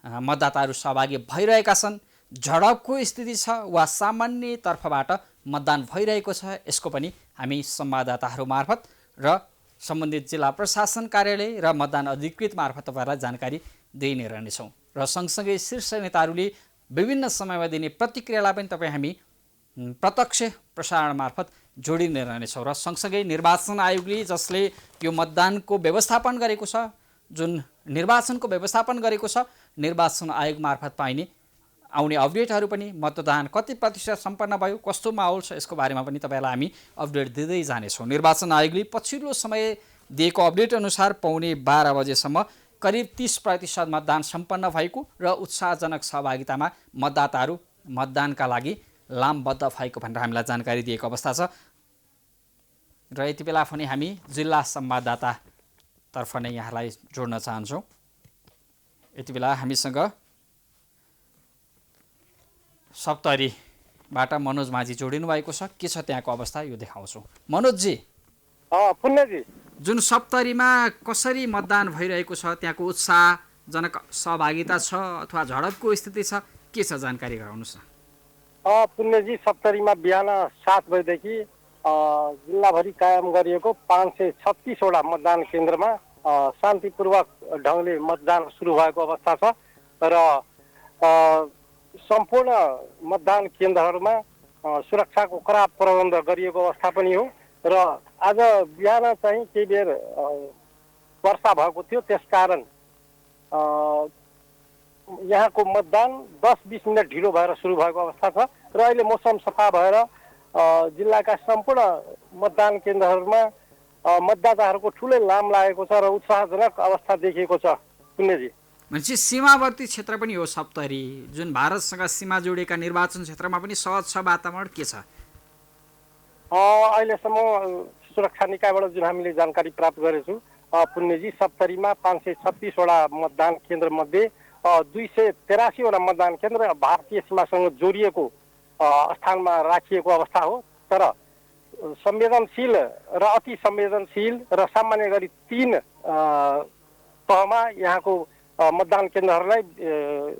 मतदाताहरू सहभागी भइरहेका छन्, झडपको स्थिति छ वा सामान्य तर्फबाट मतदान भइरहेको छ, यसको पनि हामी संवाददाताहरू मार्फत र सम्बन्धित जिल्ला प्रशासन कार्यालय र मतदान अधिकृत मार्फत तपाईँहरूलाई जानकारी दिइ नै रहनेछौँ। र सँगसँगै शीर्ष नेताहरूले विभिन्न समयमा दिने प्रतिक्रियालाई पनि तपाईँ हामी प्रत्यक्ष प्रसारण मार्फत जोडि नै रहनेछौँ। र सँगसँगै निर्वाचन आयोगले जसले यो मतदानको व्यवस्थापन गरेको छ, जुन निर्वाचनको व्यवस्थापन गरेको छ, निर्वाचन आयोग मार्फत पाइने आउने अपडेटहरू पनि, मतदान कति प्रतिशत सम्पन्न भयो, कस्तो माहौल छ, यसको बारेमा पनि तपाईँलाई हामी अपडेट दिँदै जानेछौँ। निर्वाचन आयोगले पछिल्लो समय दिएको अपडेट अनुसार पौने 12 बजेसम्म करिब 30% मतदान सम्पन्न भएको र उत्साहजनक सहभागितामा मतदाताहरू मतदानका लागि लामबद्ध भएको भनेर हामीलाई जानकारी दिएको अवस्था छ। र यति बेला पनि हामी जिल्ला संवाददातातर्फ नै यहाँलाई जोड्न चाहन्छौँ। यति बेला हामीसँग सप्तरीबाट मनोज माझी जोडिनु भएको छ। के छ त्यहाँको अवस्था यो देखाउँछौँ। मनोजजी, पुण्यजी, जुन सप्तरीमा कसरी मतदान भइरहेको छ, त्यहाँको उत्साहजनक सहभागिता छ अथवा झडपको स्थिति छ, के छ जानकारी गराउनुहोस् न। पुण्यजी, सप्तरीमा बिहान 7 बजेदेखि जिल्लाभरि कायम गरिएको 536वटा मतदान केन्द्रमा शान्तिपूर्वक ढङ्गले मतदान सुरु भएको अवस्था छ र सम्पूर्ण मतदान केन्द्रहरूमा सुरक्षाको कडा प्रबन्ध गरिएको अवस्था पनि हो र आज बिहान चाहिँ केही बेर वर्षा भएको थियो, त्यसकारण यहाँको मतदान 10-20 मिनट ढिलो भएर सुरु भएको अवस्था छ र अहिले मौसम सफा भएर जिल्लाका सम्पूर्ण मतदान केन्द्रहरूमा मतदाताहरूको ठुलै लाम लागेको छ र उत्साहजनक अवस्था देखिएको छ। पुण्यजी, भनेपछि सीमावर्ती क्षेत्र पनि हो सप्तरी, जुन भारतसँग सीमा जोडिएका निर्वाचन क्षेत्रमा पनि सहज छ वातावरण, के छ? अहिलेसम्म सुरक्षा निकायबाट जुन हामीले जानकारी प्राप्त गरेछौँ पुण्यजी, सप्तरीमा 536वटा मतदान केन्द्र मध्ये 283वटा मतदान केन्द्र भारतीय सीमासँग जोडिएको स्थानमा राखिएको अवस्था हो। तर संवेदनशील र अति संवेदनशील र सामान्य गरी 3 तहमा यहाँको मतदान केन्द्रहरूलाई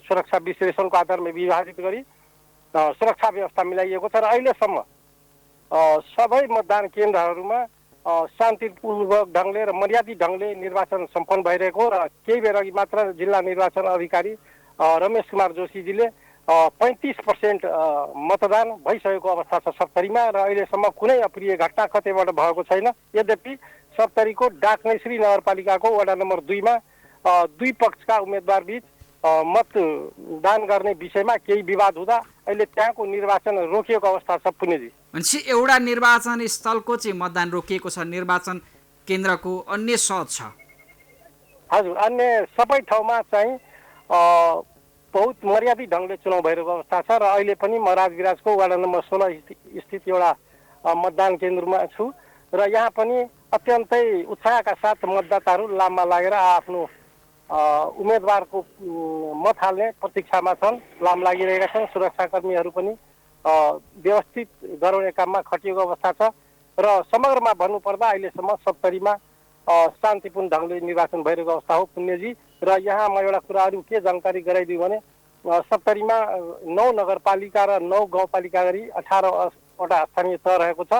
सुरक्षा विश्लेषणको आधारमा विभाजित गरी सुरक्षा व्यवस्था मिलाइएको छ र अहिलेसम्म सबै मतदान केन्द्रहरूमा शान्तिपूर्वक ढङ्गले र मर्यादित ढङ्गले निर्वाचन सम्पन्न भइरहेको र केही बेर अघि मात्र जिल्ला निर्वाचन अधिकारी रमेश कुमार जोशीजीले 35% मतदान भइसकेको अवस्था छ सप्तरीमा र अहिलेसम्म कुनै अप्रिय घटना कतैबाट भएको छैन। यद्यपि सप्तरीको डाकनैश्री नगरपालिकाको वडा नम्बर 2 मा दुई पक्षका उम्मेदवार बीच मतदान गर्ने विषयमा केही विवाद हुँदा अहिले त्यहाँको निर्वाचन रोकिएको अवस्था छ। पुण्यजी, भनेपछि एउटा निर्वाचन स्थलको चाहिँ मतदान रोकिएको छ, निर्वाचन केन्द्रको अन्य सहज छ? हजुर, अन्य सबै ठाउँमा चाहिँ बहुत मर्यादित ढङ्गले चुनाव भइरहेको अवस्था छ र अहिले पनि म राजविराजको वडा नम्बर 16 स्थित एउटा मतदान केन्द्रमा छु र यहाँ पनि अत्यन्तै उत्साहका साथ मतदाताहरू लाममा लागेर आफ्नो उम्मेदवारको मत हाल्ने प्रतीक्षामा छन्, लाम लागिरहेका छन्। सुरक्षाकर्मीहरू पनि व्यवस्थित गराउने काममा खटिएको अवस्था छ र समग्रमा भन्नुपर्दा अहिलेसम्म सप्तरीमा शान्तिपूर्ण ढङ्गले निर्वाचन भइरहेको अवस्था हो। पुण्यजी, र यहाँ म एउटा कुरा अरू के जानकारी गराइदिउँ भने सप्तरीमा 9 नगरपालिका र 9 गाउँपालिका गरी 18वटा स्थानीय तह रहेको छ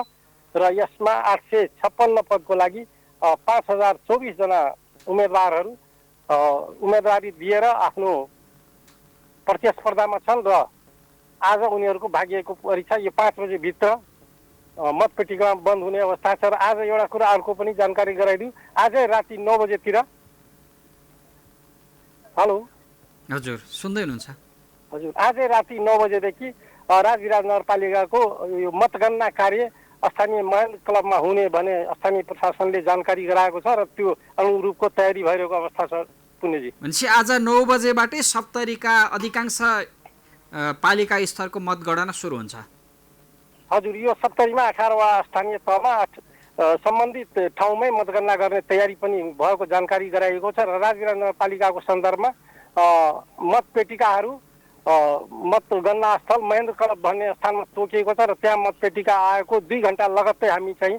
र यसमा 856 पदको लागि 5024 जना उम्मेदवारहरू उम्मेदवारी दिएर आफ्नो प्रतिस्पर्धामा छन् र आज उनीहरूको भाग्यको परीक्षा यो 5 बजेभित्र मतपेटिकामा बन्द हुने अवस्था छ। र आज एउटा कुरा अर्को पनि जानकारी गराइदिउँ। आजै राति 9 बजेतिर हेलो हजुर सुन्दै हुनुहुन्छ? हजुर, आजै राति 9 बजेदेखि राजविराज नगरपालिकाको यो मतगणना कार्य स्थानीय महेन्द्र क्लबमा हुने भने स्थानीय प्रशासनले जानकारी गराएको छ र त्यो अनुरूपको तयारी भइरहेको अवस्था छ पुण्यजी। भनेपछि आज 9 बजेबाटै सप्तरीका अधिकांश पालिका स्तरको मतगणना सुरु हुन्छ? हजुर, यो सप्तरीमा 18वटा स्थानीय तहमा सम्बन्धित ठाउँमै मतगणना गर्ने तयारी पनि भएको जानकारी गराइएको छ र राजविराज नगरपालिकाको सन्दर्भमा मतपेटिकाहरू मतगणना स्थल महेन्द्र क्लब भन्ने स्थानमा तोकिएको छ र त्यहाँ मतपेटिका आएको 2 घण्टा लगत्तै हामी चाहिँ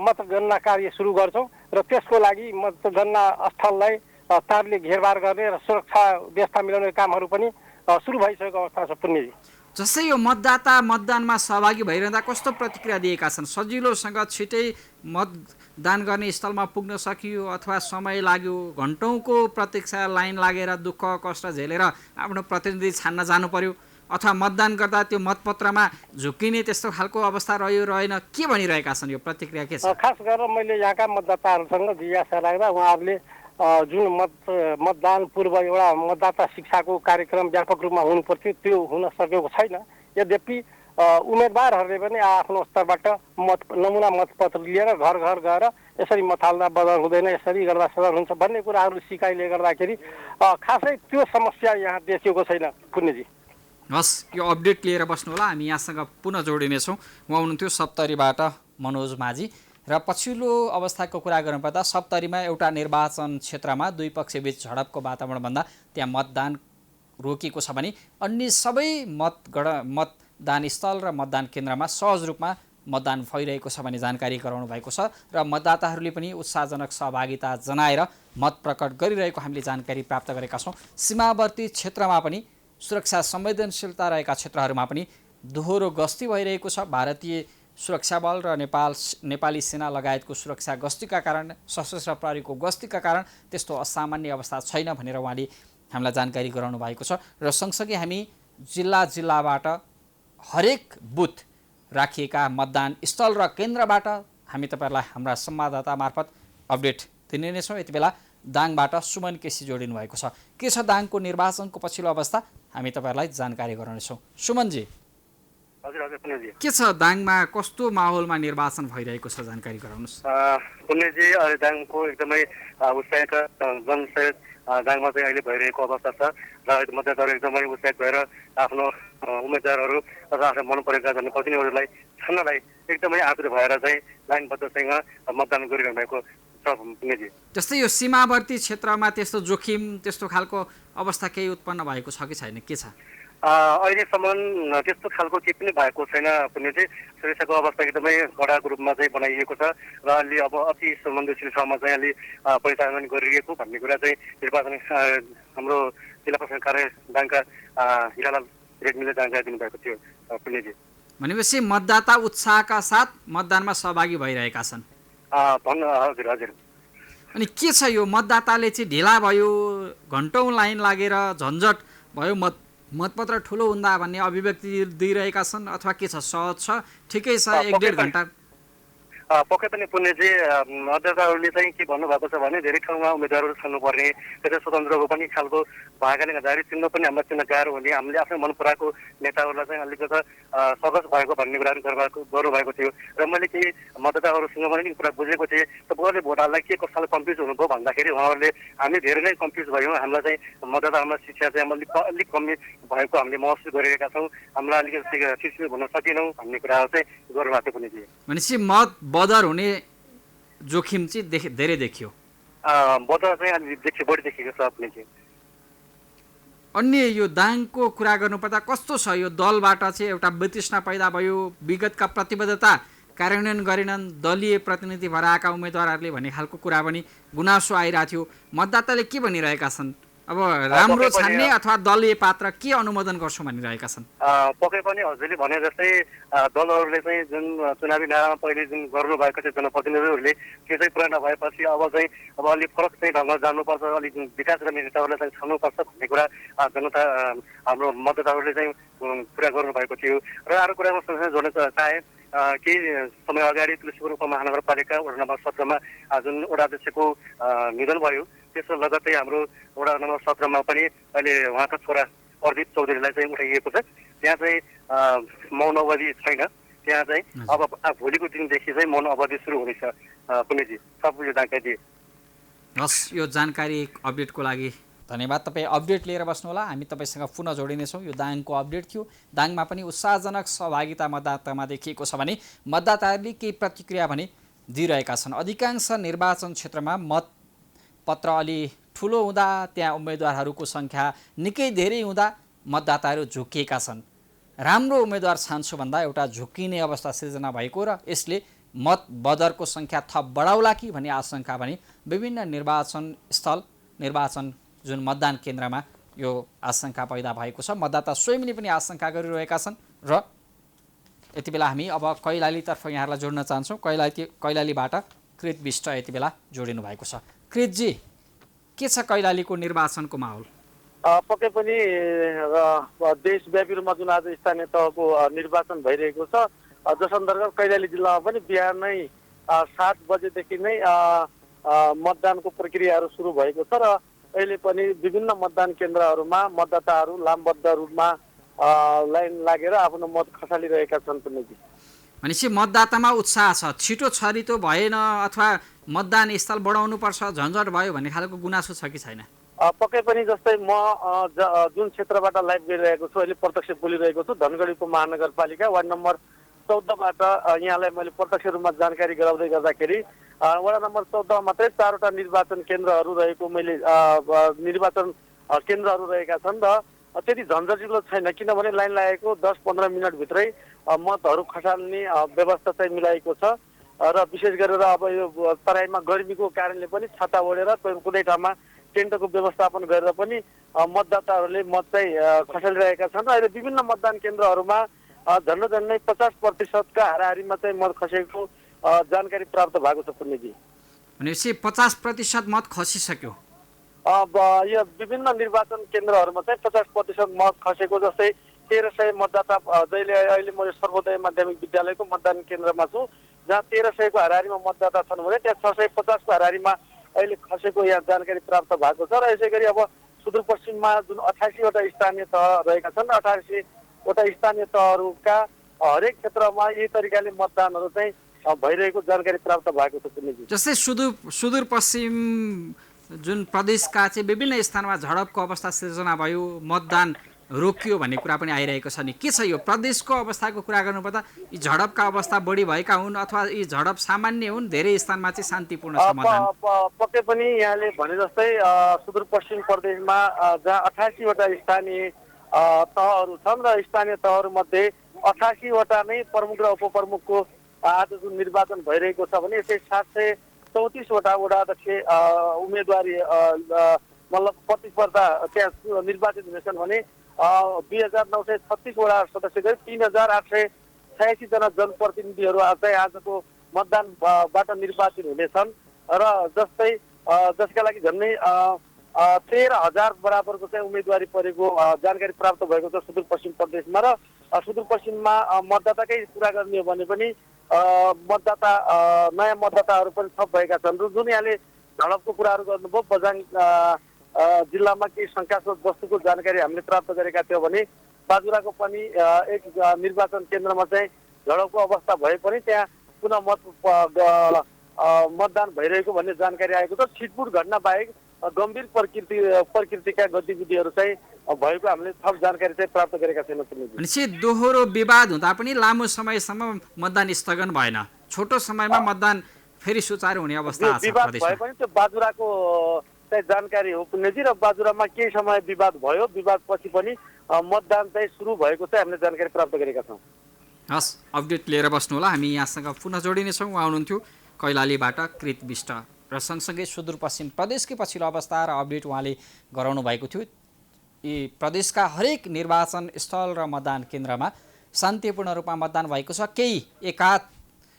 मतगणना कार्य सुरु गर्छौँ र त्यसको लागि मतगणना स्थललाई तारले घेरबार गर्ने र सुरक्षा व्यवस्था मिलाउने कामहरू पनि सुरु भइसकेको अवस्था छ पुण्यजी। जस्तै यो मतदाता मतदानमा सहभागी भइरहँदा कस्तो प्रतिक्रिया दिएका छन्? सजिलोसँग छिटै मतदान गर्ने स्थलमा पुग्न सकियो अथवा समय लाग्यो, घन्टौँको प्रतीक्षा लाइन लागेर दुःख कष्ट झेलेर आफ्नो प्रतिनिधि छान्न जानु पर्यो, अथवा मतदान गर्दा त्यो मतपत्रमा झुक्किने त्यस्तो खालको अवस्था रह्यो रहेन, के भनिरहेका छन्? यो प्रतिक्रिया के छ? खास गरेर मैले यहाँका मतदाताहरूसँग जिज्ञासा राख्दा उहाँहरूले जुन मतदान पूर्व एउटा मतदाता शिक्षाको कार्यक्रम व्यापक रूपमा हुनुपर्थ्यो त्यो हुन सकेको छैन। यद्यपि उम्मेदवारहरूले पनि आफ्नो स्तरबाट नमुना मतपत्र लिएर घर घर गएर यसरी मत हाल्दा बदल हुँदैन, यसरी गर्दा सदल हुन्छ भन्ने कुराहरू सिकाइले गर्दाखेरि खासै त्यो समस्या यहाँ देखिएको छैन पुण्यजी। हस्, यो अपडेट लिएर बस्नु होला, हामी यहाँसँग पुनः जोडिनेछौँ। उहाँ हुनुहुन्थ्यो सप्तरीबाट मनोज माझी। र पछिल्लो अवस्थाको कुरा गर्नुपर्दा सप्तरीमा एउटा निर्वाचन क्षेत्रमा दुई पक्षबीच झडपको वातावरण भन्दा त्यहाँ मतदान रोकिएको छ भने अन्य सबै मतदान स्थल र मतदान केन्द्रमा सहज रूपमा मतदान भइरहेको छ भन्ने जानकारी गराउनु भएको छ र मतदाताहरूले पनि उत्साहजनक सहभागिता जनाएर मत प्रकट गरिरहेको हामीले जानकारी प्राप्त गरेका छौँ। सीमावर्ती क्षेत्रमा पनि सुरक्षा संवेदनशीलता रहेका क्षेत्रहरूमा पनि दोहोरो गस्ती भइरहेको छ। भारतीय सुरक्षा बल र नेपाली सेना लगायतको सुरक्षा गस्तीका कारण, सशस्त्र प्रहरीको गस्तीका कारण त्यस्तो असामान्य अवस्था छैन भनेर उहाँले हामीलाई जानकारी गराउनु भएको छ। र सँगसँगै हामी जिल्लाबाट हरेक बुथ राखिएका मतदान स्थल र केन्द्रबाट हामी तपाईँहरूलाई हाम्रा संवाददाता मार्फत अपडेट दिने नै छौँ। यति बेला दाङबाट सुमन केसी जोडिनु भएको छ। के छ दाङको निर्वाचनको पछिल्लो अवस्था, हामी तपाईँहरूलाई जानकारी गराउनेछौँ। सुमनजी, के छ दाङमा, कस्तो माहौलमा निर्वाचन भइरहेको छ, जानकारी गराउनुहोस्। पुण्यजी, अहिले दाङको एकदमै उत्साहित जनसहित दाङमा चाहिँ अहिले भइरहेको अवस्था छ र मतदाताहरू एकदमै उत्साहित भएर आफ्नो उम्मेदवारहरू तथा आफ्नो मन परेका जनप्रतिनिधिहरूलाई छान्नलाई एकदमै आतुर भएर चाहिँ लाइनबद्धसँग मतदान गरिरहनु भएको छ पुण्यजी। जस्तै यो सीमावर्ती क्षेत्रमा त्यस्तो जोखिम त्यस्तो खालको अवस्था केही उत्पन्न भएको छ कि छैन, के छ? अहिलेसम्म त्यस्तो खालको केही पनि भएको छैन पुण्यजी। सुरक्षाको अवस्था एकदमै कडाको रूपमा चाहिँ बनाइएको छ र अलि अब अति संवेदनशील ठाउँमा चाहिँ अलि परिचालन गरिएको भन्ने कुरा चाहिँ निर्वाचन हाम्रो जिल्ला प्रशासन कार्य दाङका हिरालाल रेग्मीले जानकारी दिनुभएको थियो पुण्यजी। भनेपछि मतदाता उत्साहका साथ मतदानमा सहभागी भइरहेका छन्? हजुर हजुर। अनि के छ यो मतदाताले चाहिँ ढिला भयो, घन्टौँ लाइन लागेर झन्झट भयो, मतपत्र ठुलो हुँदा भन्ने अभिव्यक्ति दिइरहेका छन् अथवा के छ, सहज छ, ठिकै छ, 1-1.5 घन्टा? पक्कै पनि पुण्यजी, मतदाताहरूले चाहिँ के भन्नुभएको छ भने धेरै ठाउँमा उम्मेदवारहरू छान्नुपर्ने, त्यसै स्वतन्त्रको पनि खालको भएकाले गर्दाखेरि चिन्न पनि हामीलाई चिन्न गाह्रो हुने, हामीले आफ्नो मन पराएको नेताहरूलाई चाहिँ अलिकति सहज भएको भन्ने कुराहरू गर्नुभएको थियो र मैले केही मतदाताहरूसँग पनि कुरा बुझेको थिएँ। तपाईँहरूले भोट हाल्दा के कस्तो कन्फ्युज हुनुभयो भन्दाखेरि उहाँहरूले हामी धेरै नै कन्फ्युज भयौँ, हामीलाई चाहिँ मतदातामा शिक्षा चाहिँ अलिक कमी भएको हामीले महसुस गरिरहेका छौँ, हामीलाई अलिकति शिक्षित हुन सकेनौँ भन्ने कुराहरू चाहिँ गर्नुभएको पनि थियो। भनेपछि मत बदर हुने जोखिम चाहिँ धेरै देखियो? बदर चाहिँ अलि बढी देखिएको छ आफ्नो चाहिँ। अन्य यो दाङको कुरा गर्नुपर्दा कस्तो छ, यो दलबाट चाहिँ एउटा वितृष्णा पैदा भयो, विगतका प्रतिबद्धता कार्यान्वयन गरेनन्, दलीय प्रतिनिधि भएर आएका उम्मेदवारहरूले भन्ने खालको कुरा पनि गुनासो आइरहेको थियो। मतदाताले के भनिरहेका छन् अब राम्रो छान्ने अथवा दलीय पात्र के अनुमोदन गर्छौँ भनिरहेका छन्? पक्कै पनि हजुरले भने जस्तै दलहरूले चाहिँ जुन चुनावी नारामा पहिले जुन गर्नुभएको थियो जनप्रतिनिधिहरूले त्यो चाहिँ पुरा नभएपछि अब अलिक फरक चाहिँ ढङ्गमा जानुपर्छ, अलिक विकास गर्ने नेताहरूलाई चाहिँ छान्नुपर्छ भन्ने कुरा जनता हाम्रो मतदाताहरूले चाहिँ पुरा गर्नुभएको थियो। र अर्को कुरामा सँगसँगै जोड्न चाहे केही समय अगाडि तुलसीपुर उपमहानगरपालिका वडा नम्बर 17 मा जुन वडा अध्यक्षको निधन भयो, त्यसो लगत्तै हाम्रो वडा नम्बर 17 मा पनि अहिले उहाँका छोरा प्रदीप चौधरीलाई चाहिँ उठाइएको छ। त्यहाँ चाहिँ मौन अवधि छैन, त्यहाँ चाहिँ अब भोलिको दिनदेखि चाहिँ मौन अवधि सुरु हुनेछ। पुण्यजी सब यो जानकारी दिए। हस्, यो जानकारी अपडेटको लागि धन्यवाद। तपाईँ अपडेट लिएर बस्नुहोला, हामी तपाईँसँग पुनः जोडिनेछौँ। यो दाङको अपडेट थियो। दाङमा पनि उत्साहजनक सहभागिता मतदातामा देखिएको छ भने मतदाताहरूले केही प्रतिक्रिया भने दिइरहेका छन्। अधिकांश निर्वाचन क्षेत्रमा मतपत्र अलि ठुलो हुँदा, त्यहाँ उम्मेदवारहरूको सङ्ख्या निकै धेरै हुँदा मतदाताहरू झुक्किएका छन्। राम्रो उम्मेदवार छान्छु भन्दा एउटा झुक्किने अवस्था सिर्जना भएको र यसले मत बदरको सङ्ख्या थप बढाउला कि भन्ने आशंका भने विभिन्न निर्वाचन जुन मतदान केन्द्रमा यो आशंका पैदा भएको छ। मतदाता स्वयंले पनि आशंका गरिरहेका छन्। र यति बेला हामी अब कैलालीतर्फ यहाँहरूलाई जोड्न चाहन्छौँ। कैलालीबाट कृत विष्ट यति बेला जोडिनु भएको छ। कृतजी, के छ कैलालीको निर्वाचनको माहौल? पक्कै पनि देशव्यापी रूपमा जुन आज स्थानीय तहको निर्वाचन भइरहेको छ, जस अन्तर्गत कैलाली जिल्लामा पनि बिहानै 7 बजेदेखि नै मतदानको प्रक्रियाहरू सुरु भएको छ र अहिले पनि विभिन्न मतदान केन्द्रहरूमा मतदाताहरू लामबद्ध रूपमा लाइन लागेर आफ्नो मत खसालिरहेका छन्। भनेपछि मतदातामा उत्साह छ, छिटो छरितो भएन अथवा मतदान स्थल बढाउनुपर्छ, झन्झट भयो भन्ने खालको गुनासो छ कि छैन? पक्कै पनि जस्तै म जुन क्षेत्रबाट लाइभ गरिरहेको छु, अहिले प्रत्यक्ष बोलिरहेको छु, धनगढी उपमहानगरपालिका वार्ड नम्बर 14बाट यहाँलाई मैले प्रत्यक्ष रूपमा जानकारी गराउँदै गर्दाखेरि वडा नम्बर 14 मात्रै 4वटा निर्वाचन केन्द्रहरू रहेको मैले निर्वाचन केन्द्रहरू रहेका छन् र त्यति झन्झटिलो छैन, किनभने लाइन लागेको 10-15 मिनटभित्रै मतहरू खसाल्ने व्यवस्था चाहिँ मिलाएको छ। र विशेष गरेर अब यो तराईमा गर्मीको कारणले पनि छाता ओढेर कुनै ठाउँमा टेन्टको व्यवस्थापन गरेर पनि मतदाताहरूले मत चाहिँ खसालिरहेका छन्। अहिले विभिन्न मतदान केन्द्रहरूमा झन्डै 50% का हाराहारीमा चाहिँ मत खसेको जानकारी प्राप्त भएको छ। पुण्यजी, भनेपछि 50% मत खसिसक्यो। अब यो विभिन्न निर्वाचन केन्द्रहरूमा चाहिँ 50% मत खसेको, जस्तै 1300 मतदाता जहिले अहिले म सर्वोदय माध्यमिक विद्यालयको मतदान केन्द्रमा छु, जहाँ 1300 को हाराहारीमा मतदाता छन् भने त्यहाँ 650 को हाराहारीमा अहिले खसेको यहाँ जानकारी प्राप्त भएको छ। र यसै गरी अब सुदूरपश्चिममा जुन 88 वटा स्थानीय तह रहेका छन्, 88 वटा स्थानीय तहहरूका हरेक क्षेत्रमा यही तरिकाले मतदानहरू चाहिँ भइरहेको जानकारी प्राप्त भएको छ। जस्तै सुदूरपश्चिम जुन प्रदेशका चाहिँ विभिन्न स्थानमा झडपको अवस्था सिर्जना भयो, मतदान रोकियो भन्ने कुरा पनि आइरहेको छ नि, के छ यो प्रदेशको अवस्थाको कुरा गर्नुपर्दा यी झडपका अवस्था बढी भएका हुन् अथवा यी झडप सामान्य हुन्? धेरै स्थानमा चाहिँ शान्तिपूर्ण छ मतदान? पक्कै पनि यहाँले भने जस्तै सुदूरपश्चिम प्रदेशमा जहाँ 88 वटा स्थानीय तहहरू छन् र स्थानीय तहहरूमध्ये 88 वटा नै प्रमुख र उपप्रमुखको आज जुन निर्वाचन भइरहेको छ भने यसै 734 वटा वडा अध्यक्ष उम्मेदवारी मतलब प्रतिस्पर्धा त्यहाँ निर्वाचित हुनेछन् भने 2936 वडा सदस्य गरी 3886 जना जनप्रतिनिधिहरू चाहिँ आजको मतदानबाट निर्वाचित हुनेछन् र जसका लागि झन्डै 13,000 बराबरको चाहिँ उम्मेदवारी परेको जानकारी प्राप्त भएको छ सुदूरपश्चिम प्रदेशमा। र सुदूरपश्चिममा मतदाताकै कुरा गर्ने हो भने पनि मतदाता नयाँ मतदाताहरू पनि थप भएका छन्। र जुन यहाँले झडपको कुराहरू गर्नुभयो, बझाङ जिल्लामा केही शङ्कास्पद वस्तुको जानकारी हामीले प्राप्त गरेका थियौँ भने बाजुराको पनि एक निर्वाचन केन्द्रमा चाहिँ झडपको अवस्था भए पनि त्यहाँ पुनः मतदान भइरहेको भन्ने जानकारी आएको छ। छिटपुट घटना बाहेक गम्भीर प्रकृतिका गतिविधिहरू चाहिँ भएको हामीले थप जानकारी चाहिँ प्राप्त गरेका छैनौँ। भनेपछि दोहोरो विवाद हुँदा पनि लामो समयसम्म मतदान स्थगन भएन, छोटो समयमा मतदान फेरि सुचारू हुने अवस्था विवाद भए पनि त्यो बाजुराको चाहिँ जानकारी हो पुण्यजी। र बाजुरामा केही समय विवाद भयो, विवाद पछि पनि मतदान चाहिँ सुरु भएको चाहिँ हामीले जानकारी प्राप्त गरेका छौँ। हस्, अपडेट लिएर बस्नु होला, हामी यहाँसँग पुनः जोडिनेछौँ। उहाँ हुनुहुन्थ्यो कैलालीबाट कृत विष्ट। र सँगसँगै सुदूरपश्चिम प्रदेशकै पछिल्लो अवस्था र अपडेट उहाँले गराउनु भएको थियो। यी प्रदेशका हरेक निर्वाचन स्थल र मतदान केन्द्रमा शान्तिपूर्ण रूपमा मतदान भएको छ। केही एकाध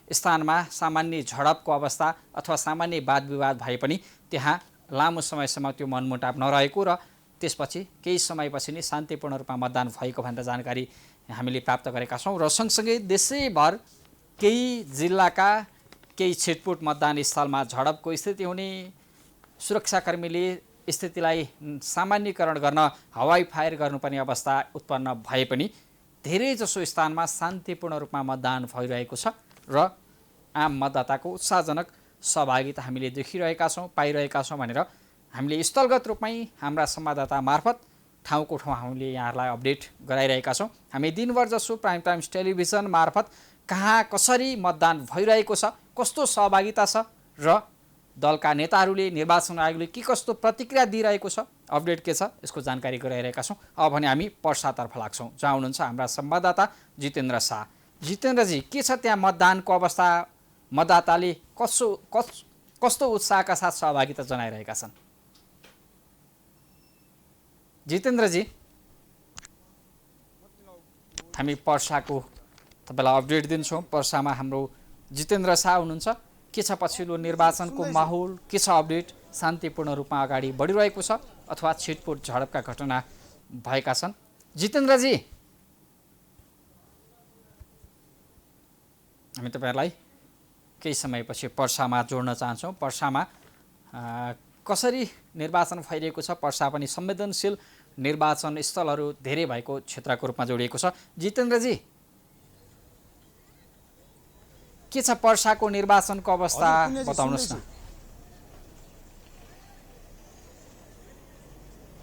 स्थानमा सामान्य झडपको अवस्था अथवा सामान्य वाद विवाद भए पनि त्यहाँ लामो समयसम्म त्यो मनमुटाव नरहेको र त्यसपछि केही समयपछि नै शान्तिपूर्ण रूपमा मतदान भएको भनेर जानकारी हामीले प्राप्त गरेका छौँ। र सँगसँगै देशैभर केही जिल्लाका केही छिटपुट मतदान स्थलमा झडपको स्थिति हुने, सुरक्षाकर्मीले स्थितिलाई सामान्यकरण गर्न हवाई फायर गर्नुपर्ने अवस्था उत्पन्न भए पनि धेरैजसो स्थानमा शान्तिपूर्ण रूपमा मतदान भइरहेको छ र आम मतदाताको उत्साहजनक सहभागिता हामीले देखिरहेका छौँ, पाइरहेका छौँ भनेर हामीले स्थलगत रूपमै हाम्रा संवाददाता मार्फत ठाउँको ठाउँ हामीले यहाँहरूलाई अपडेट गराइरहेका छौँ। हामी दिनभर जसो प्राइम टाइम्स टेलिभिजन मार्फत कहाँ कसरी मतदान भइरहेको छ, कस्तो सहभागिता छ र दलका नेताहरूले निर्वाचन आयोगले के कस्तो प्रतिक्रिया दिइरहेको छ, अपडेट के छ, यसको जानकारी गराइरहेका छौँ। अब भने हामी पर्सातर्फ लाग्छौँ, जहाँ हुनुहुन्छ हाम्रा संवाददाता जितेन्द्र शाह। जितेन्द्रजी, के छ त्यहाँ मतदानको अवस्था? मतदाताले कस्तो उत्साहका साथ सहभागिता जनाइरहेका छन्? जितेन्द्रजी, हामी पर्साको तपाईँलाई अपडेट दिन्छौँ। पर्सामा हाम्रो जितेन्द्र शाह हुनुहुन्छ। के छ पछिल्लो निर्वाचनको माहौल, के छ अपडेट? शान्तिपूर्ण रूपमा अगाडि बढिरहेको छ अथवा छिटपुट झडपका घटना भएका छन्? जितेन्द्रजी, हामी तपाईँहरूलाई केही समयपछि पर्सामा जोड्न चाहन्छौँ। पर्सामा कसरी निर्वाचन भइरहेको छ? पर्सा पनि संवेदनशील निर्वाचन स्थलहरू धेरै भएको क्षेत्रको रूपमा जोडिएको छ। जितेन्द्रजी, के छ पर्साको निर्वाचनको अवस्था बताउनुहोस् न।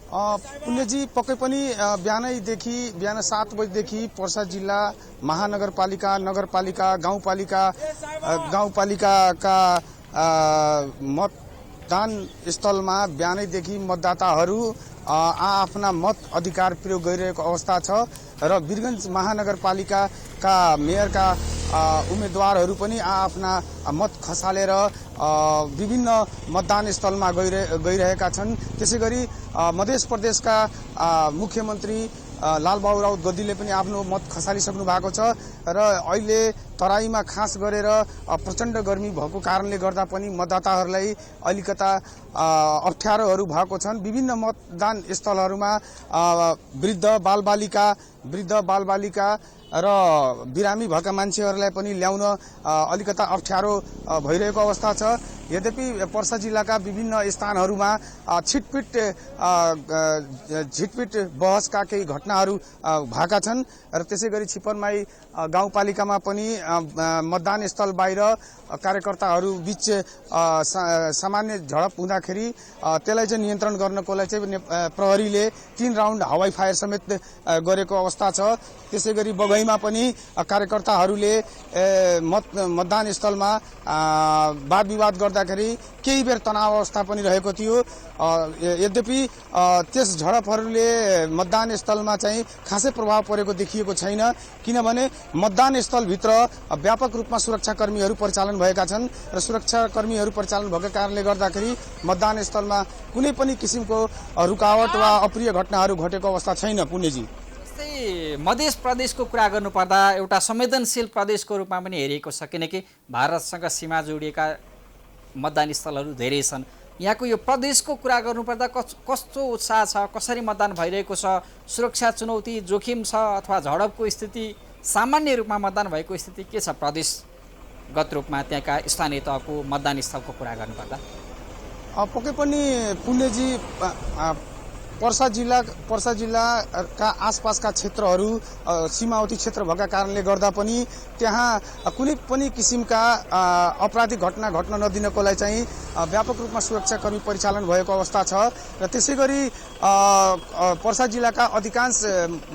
पुण्यजी, पक्कै पनि बिहान 7 बजेदेखि पर्सा जिल्ला महानगरपालिका, नगरपालिका, गाउँपालिकाका मतदान स्थलमा बिहानैदेखि मतदाताहरू आफ्ना मत अधिकार प्रयोग गरिरहेको अवस्था छ र वीरगञ्ज महानगरपालिकाका मेयरका उम्मेदवारहरू पनि आफ्ना मत खसालेर विभिन्न मतदान स्थलमा गइरहेका छन्। त्यसै गरी मध्य प्रदेशका मुख्यमन्त्री लालबाबु राउत गद्दीले पनि आफ्नो मत खसालिसक्नु भएको छ र अहिले तराईमा खास गरेर प्रचण्ड गर्मी भएको कारणले गर्दा पनि मतदाताहरूलाई अलिकता अप्ठ्यारोहरू भएको छन्। विभिन्न मतदान स्थलहरूमा वृद्ध बालबालिका र बिरामी भएका मान्छेहरूलाई पनि ल्याउन अलिकता अप्ठ्यारो भइरहेको अवस्था छ। यद्यपि पर्सा जिल्लाका विभिन्न स्थानहरूमा छिटपिट बहसका केही घटनाहरू भएका छन् र त्यसै गरी छिपनमाई गाउँपालिकामा पनि मतदान स्थल बाहिर कार्यकर्ताहरू बीच सामान्य झडप हुँदाखेरि त्यसलाई चाहिँ नियन्त्रण गर्नको लागि चाहिँ प्रहरीले 3 राउन्ड हवाई फायर समेत गरेको अवस्था छ। त्यसै गरी बगैमा पनि कार्यकर्ताहरूले मतदान स्थलमा वाद विवाद गर्दाखेरि केही बेर तनाव अवस्था पनि रहेको थियो। यद्यपि त्यस झडपहरूले मतदान स्थलमा चाहिँ खासै प्रभाव परेको देखिएको छैन, किनभने मतदान स्थलभित्र व्यापक रूपमा सुरक्षाकर्मीहरू परिचालन भएका छन् र सुरक्षाकर्मीहरू परिचालन भएको कारणले गर्दाखेरि मतदान स्थलमा कुनै पनि किसिमको रुकावट वा अप्रिय घटनाहरू घटेको अवस्था छैन। पुण्यजी, मध्य प्रदेशको कुरा गर्नुपर्दा एउटा संवेदनशील प्रदेशको रूपमा पनि हेरिएको छ, किनकि भारतसँग सीमा जोडिएका मतदान स्थलहरू धेरै छन्। यहाँको यो प्रदेशको कुरा गर्नुपर्दा कस्तो उत्साह छ, कसरी मतदान भइरहेको छ, सुरक्षा चुनौती जोखिम छ अथवा झडपको स्थिति, सामान्य रूपमा मतदान भएको स्थिति के छ प्रदेशगत रूपमा त्यहाँका स्थानीय तहको मतदान स्थलको कुरा गर्नुपर्दा? पक्कै पनि पुण्यजी, पर्सा जिल्लाका आसपासका क्षेत्रहरू सीमावर्ती क्षेत्र भएका कारणले गर्दा पनि त्यहाँ कुनै पनि किसिमका आपराधिक घटना घट्न नदिनको लागि चाहिँ व्यापक रूपमा सुरक्षाकर्मी परिचालन भएको अवस्था छ र त्यसै गरी पर्सा जिल्लाका अधिकांश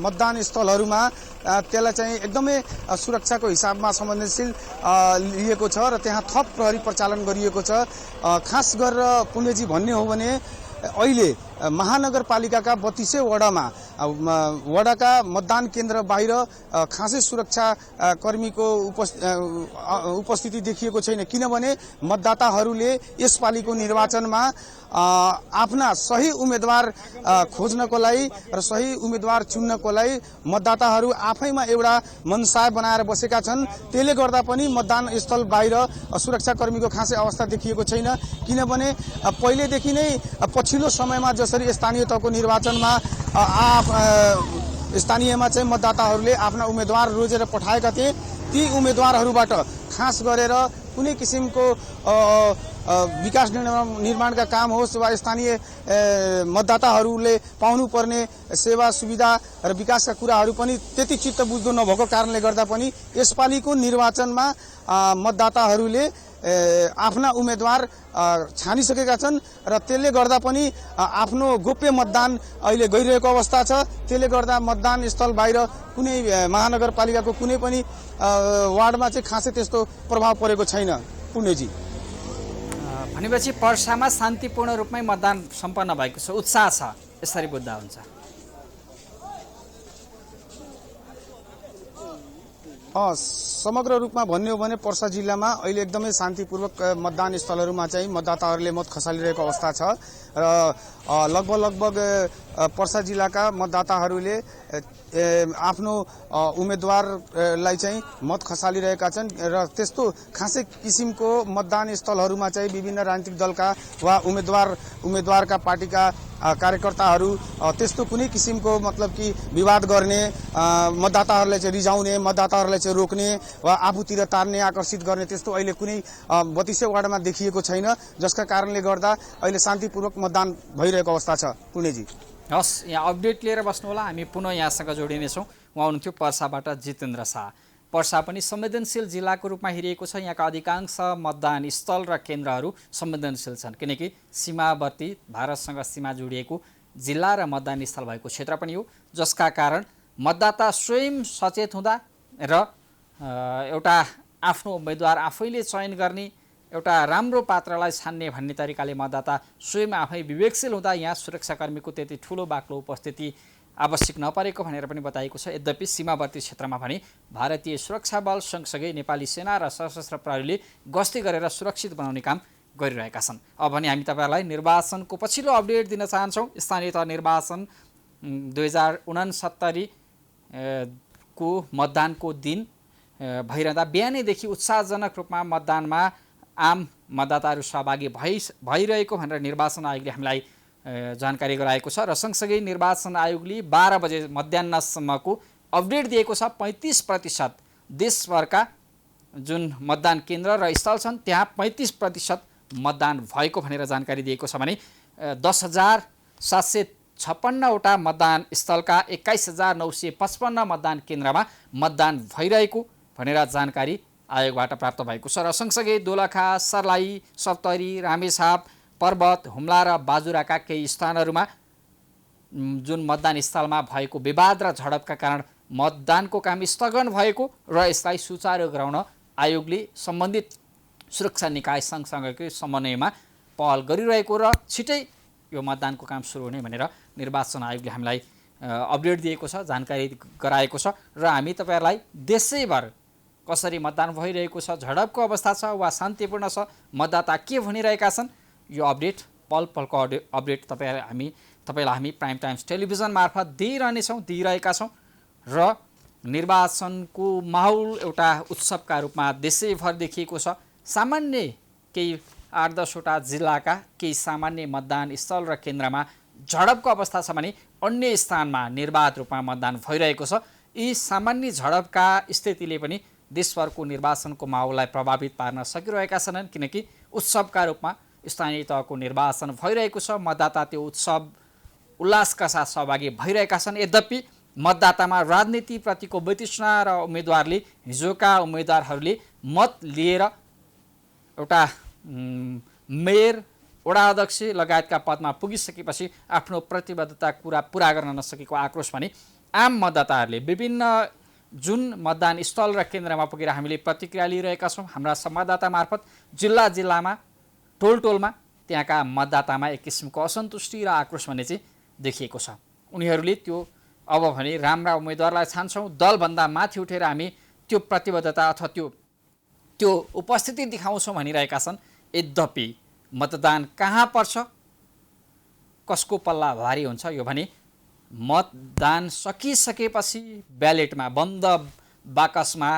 मतदान स्थलहरूमा त्यसलाई चाहिँ एकदमै सुरक्षाको हिसाबमा संवेदनशील लिएको छ र त्यहाँ थप प्रहरी परिचालन गरिएको छ। खास गरेर पुण्यजी भन्ने हो भने अहिले महानगरपालिकाका 32 वडामा वडाका मतदान केन्द्र बाहिर खासै सुरक्षा कर्मीको उपस्थिति देखिएको छैन, किनभने मतदाताहरूले यसपालिको निर्वाचनमा आफ्ना सही उम्मेदवार खोज्नको लागि र सही उम्मेदवार चुन्नको लागि मतदाताहरू आफैमा एउटा मनसाय बनाएर बसेका छन्। त्यसले गर्दा पनि मतदान स्थल बाहिर सुरक्षाकर्मीको खासै अवस्था देखिएको छैन, किनभने पहिलेदेखि नै पछिल्लो समयमा जसरी स्थानीय तहको निर्वाचनमा स्थानीयमा चाहिँ मतदाताहरूले आफ्ना उम्मेदवार रोजेर पठाएका थिए, ती उम्मेदवारहरूबाट खास गरेर कुनै किसिमको विकास निर्माणका काम होस् वा स्थानीय मतदाताहरूले पाउनुपर्ने सेवा सुविधा र विकासका कुराहरू पनि त्यति चित्त बुझ्दो नभएको कारणले गर्दा पनि यसपालिको निर्वाचनमा मतदाताहरूले आफ्ना उम्मेदवार छानिसकेका छन् र त्यसले गर्दा पनि आफ्नो गोप्य मतदान अहिले गइरहेको अवस्था छ। त्यसले गर्दा मतदान स्थल बाहिर कुनै महानगरपालिकाको कुनै पनि वार्डमा चाहिँ खासै त्यस्तो प्रभाव परेको छैन। पुण्यजी, भनेपछि पर्सामा शान्तिपूर्ण रूपमै मतदान सम्पन्न भएको छ, उत्साह छ, यसरी बुझ्दा हुन्छ? समग्र रूपमा भन्ने हो भने पर्सा जिल्लामा अहिले एकदमै शान्तिपूर्वक मतदान स्थलहरूमा चाहिँ मतदाताहरूले मत खसालिरहेको अवस्था छ र लगभग पर्सा जिल्लाका मतदाताहरूले आफ्नो उम्मेदवारलाई चाहिँ मत खसालिरहेका छन् र त्यस्तो खासै किसिमको मतदान स्थलहरूमा चाहिँ विभिन्न राजनीतिक दलका वा उम्मेदवारका पार्टीका कार्यकर्ताहरू त्यस्तो कुनै किसिमको मतलब कि विवाद गर्ने, मतदाताहरूलाई चाहिँ रिझाउने, मतदाताहरूलाई चाहिँ रोक्ने वा आफूतिर तार्ने, आकर्षित गर्ने त्यस्तो अहिले कुनै 32 वार्डमा देखिएको छैन, जसका कारणले गर्दा अहिले शान्तिपूर्वक मतदान भइरहेको अवस्था छ। पुण्यजी, हस्, यहाँ अपडेट लिएर बस्नुहोला, हामी पुनः यहाँसँग जोडिनेछौँ। उहाँ हुनुहुन्थ्यो पर्साबाट जितेन्द्र शाह। पर्सा पनि संवेदनशील जिल्लाको रूपमा हेरिएको छ। यहाँका अधिकांश मतदान स्थल र केन्द्रहरू संवेदनशील छन्, किनकि सीमावर्ती भारतसँग सीमा जोडिएको जिल्ला र मतदान स्थल भएको क्षेत्र पनि हो, जसका कारण मतदाता स्वयं सचेत हुँदा र एउटा आफ्नो उम्मेदवार आफैले चयन गर्ने, एउटा राम्रो पात्रलाई छान्ने भन्ने तरिकाले मतदाता स्वयं आफै विवेकशील हुँदा यहाँ सुरक्षाकर्मीको त्यति ठुलो बाक्लो उपस्थिति आवश्यक नपरेको भनेर पनि बताइएको छ। यद्यपि सीमावर्ती क्षेत्रमा भने भारतीय सुरक्षा बल सँगसँगै नेपाली सेना र सशस्त्र प्रहरीले गस्ती गरेर सुरक्षित बनाउने काम गरिरहेका छन्। अब भने हामी तपाईँहरूलाई निर्वाचनको पछिल्लो अपडेट दिन चाहन्छौँ। स्थानीय तह निर्वाचन 2069 को मतदानको दिन भइरहँदा बिहानैदेखि उत्साहजनक रूपमा मतदानमा आम मतदाताहरू सहभागी भइरहेको भनेर निर्वाचन आयोगले हामीलाई जानकारी गराएको छ र सँगसँगै निर्वाचन आयोगले 12 बजे मध्याह्नसम्मको अपडेट दिएको छ। 35% देशभरका जुन मतदान केन्द्र र स्थल छन् त्यहाँ 35% मतदान भएको भनेर जानकारी दिएको छ भने 10,756 वटा मतदान स्थलका 21,955 मतदान केन्द्रमा मतदान भइरहेको भनेर जानकारी आयोगबाट प्राप्त भएको छ। र सँगसँगै दोलखा, सर्लाही, सप्तरी, रामेछाप, पर्वत, हुम्ला र बाजुराका केही स्थानहरूमा जुन मतदान स्थलमा भएको विवाद र झडपका कारण मतदानको काम स्थगन भएको र यसलाई सुचारू गराउन आयोगले सम्बन्धित सुरक्षा निकाय सँगसँगैकै समन्वयमा पहल गरिरहेको र छिटै यो मतदानको काम सुरु हुने भनेर निर्वाचन आयोगले हामीलाई अपडेट दिएको छ, जानकारी गराएको छ र हामी तपाईँहरूलाई देशैभर कसरी मतदान भइरहेको छ, झडपको अवस्था छ वा शान्तिपूर्ण छ, मतदाता के भनिरहेका छन्, यो अपडेट पल पलको अपडेट तपाईँलाई हामी प्राइम टाइम्स टेलिभिजन मार्फत दिइरहेका छौँ र निर्वाचनको माहौल एउटा उत्सवका रूपमा देशैभर देखिएको छ। सामान्य केही 8-10 वटा जिल्लाका केही सामान्य मतदान स्थल र केन्द्रमा झडपको अवस्था छ भने अन्य स्थानमा निर्वाध रूपमा मतदान भइरहेको छ। यी सामान्य झडपका स्थितिले पनि देशभरको निर्वाचनको माहौललाई प्रभावित पार्न सकिरहेका छैनन्, किनकि उत्सवका रूपमा स्थानीय तहको निर्वाचन भइरहेको छ। मतदाता त्यो उत्सव उल्लासका साथ सहभागी भइरहेका छन्। यद्यपि मतदातामा राजनीतिप्रतिको वितृष्णा र उम्मेदवारले हिजोका उम्मेदवारहरूले मत लिएर एउटा मेयर, वडा अध्यक्ष लगायतका पदमा पुगिसकेपछि आफ्नो प्रतिबद्धता पुरा गर्न नसकेको आक्रोश भने आम मतदाताहरूले विभिन्न जुन मतदान स्थल र केन्द्रमा पुगेर हामीले प्रतिक्रिया लिइरहेका छौँ। हाम्रा संवाददाता मार्फत जिल्लामा टोलमा त्यहाँका मतदातामा एक किसिमको असन्तुष्टि र आक्रोश भने चाहिँ देखिएको छ। उनीहरूले त्यो अब भने राम्रा उम्मेदवारलाई छान्छौँ, दलभन्दा माथि उठेर हामी त्यो प्रतिबद्धता अथवा त्यो उपस्थिति देखाउँछौँ भनिरहेका छन्। यद्यपि मतदान कहाँ पर्छ, कसको पल्ला भारी हुन्छ यो भने मतदान सकिसकेपछि ब्यालेटमा बन्द बाकसमा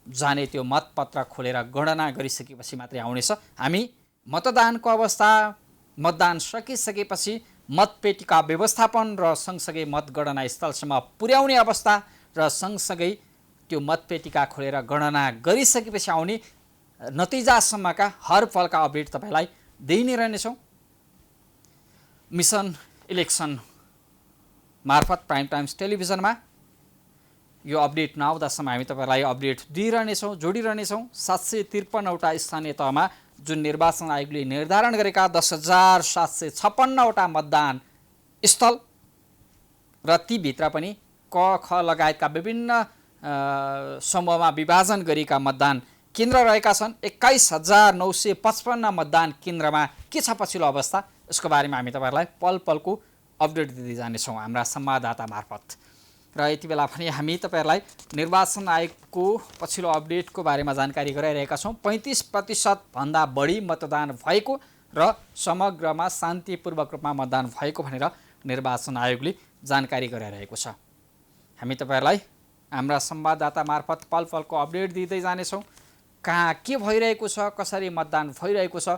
जाने त्यो मतपत्र खोलेर गणना गरिसकेपछि मात्रै आउनेछ। हामी मतदानको अवस्था, मतदान सकिसकेपछि मतपेटिका व्यवस्थापन र सँगसँगै मतगणना स्थलसम्म पुर्याउने अवस्था र सँगसँगै त्यो मतपेटिका खोलेर गणना गरिसकेपछि आउने नतिजासम्मका हर पलका अपडेट तपाईँलाई दिइ नै रहनेछौँ। मिसन इलेक्सन मार्फत प्राइम टाइम्स टेलिभिजनमा यो अपडेट नआउँदासम्म हामी तपाईँलाई अपडेट दिइरहनेछौँ, जोडिरहनेछौँ। 753वटा स्थानीय तहमा जुन निर्वाचन आयोगले निर्धारण गरेका 10,756वटा मतदान स्थल र तीभित्र पनि क ख लगायतका विभिन्न समूहमा विभाजन गरिएका मतदान केन्द्र रहेका छन्। 21,955 मतदान केन्द्रमा के छ पछिल्लो अवस्था, यसको बारेमा हामी तपाईँहरूलाई पल पलको अपडेट दिँदै जानेछौँ हाम्रा संवाददाता मार्फत। र यति बेला पनि हामी तपाईँहरूलाई निर्वाचन आयोगको पछिल्लो अपडेटको बारेमा जानकारी गराइरहेका छौँ। 35% भन्दा बढी मतदान भएको र समग्रमा शान्तिपूर्वक रूपमा मतदान भएको भनेर निर्वाचन आयोगले जानकारी गराइरहेको छ। हामी तपाईँहरूलाई हाम्रा संवाददाता मार्फत पल पलको अपडेट दिँदै जानेछौँ। कहाँ के भइरहेको छ, कसरी मतदान भइरहेको छ,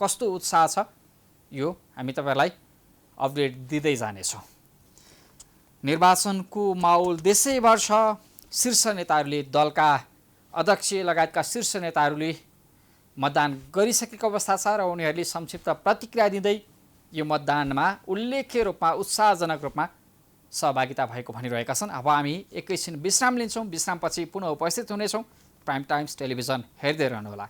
कस्तो उत्साह छ, यो हामी तपाईँहरूलाई अपडेट दिँदै जानेछौँ। निर्वाचनको माहौल देशैभर छ। शीर्ष नेताहरूले, दलका अध्यक्ष लगायतका शीर्ष नेताहरूले मतदान गरिसकेको अवस्था छ र उनीहरूले संक्षिप्त प्रतिक्रिया दिँदै यो मतदानमा उल्लेख्य रूपमा, उत्साहजनक रूपमा सहभागिता भएको भनिरहेका छन्। अब हामी एकैछिन विश्राम लिन्छौँ। विश्रामपछि पुनः उपस्थित हुनेछौँ। प्राइम टाइम्स टेलिभिजन हेर्दै रहनुहोला।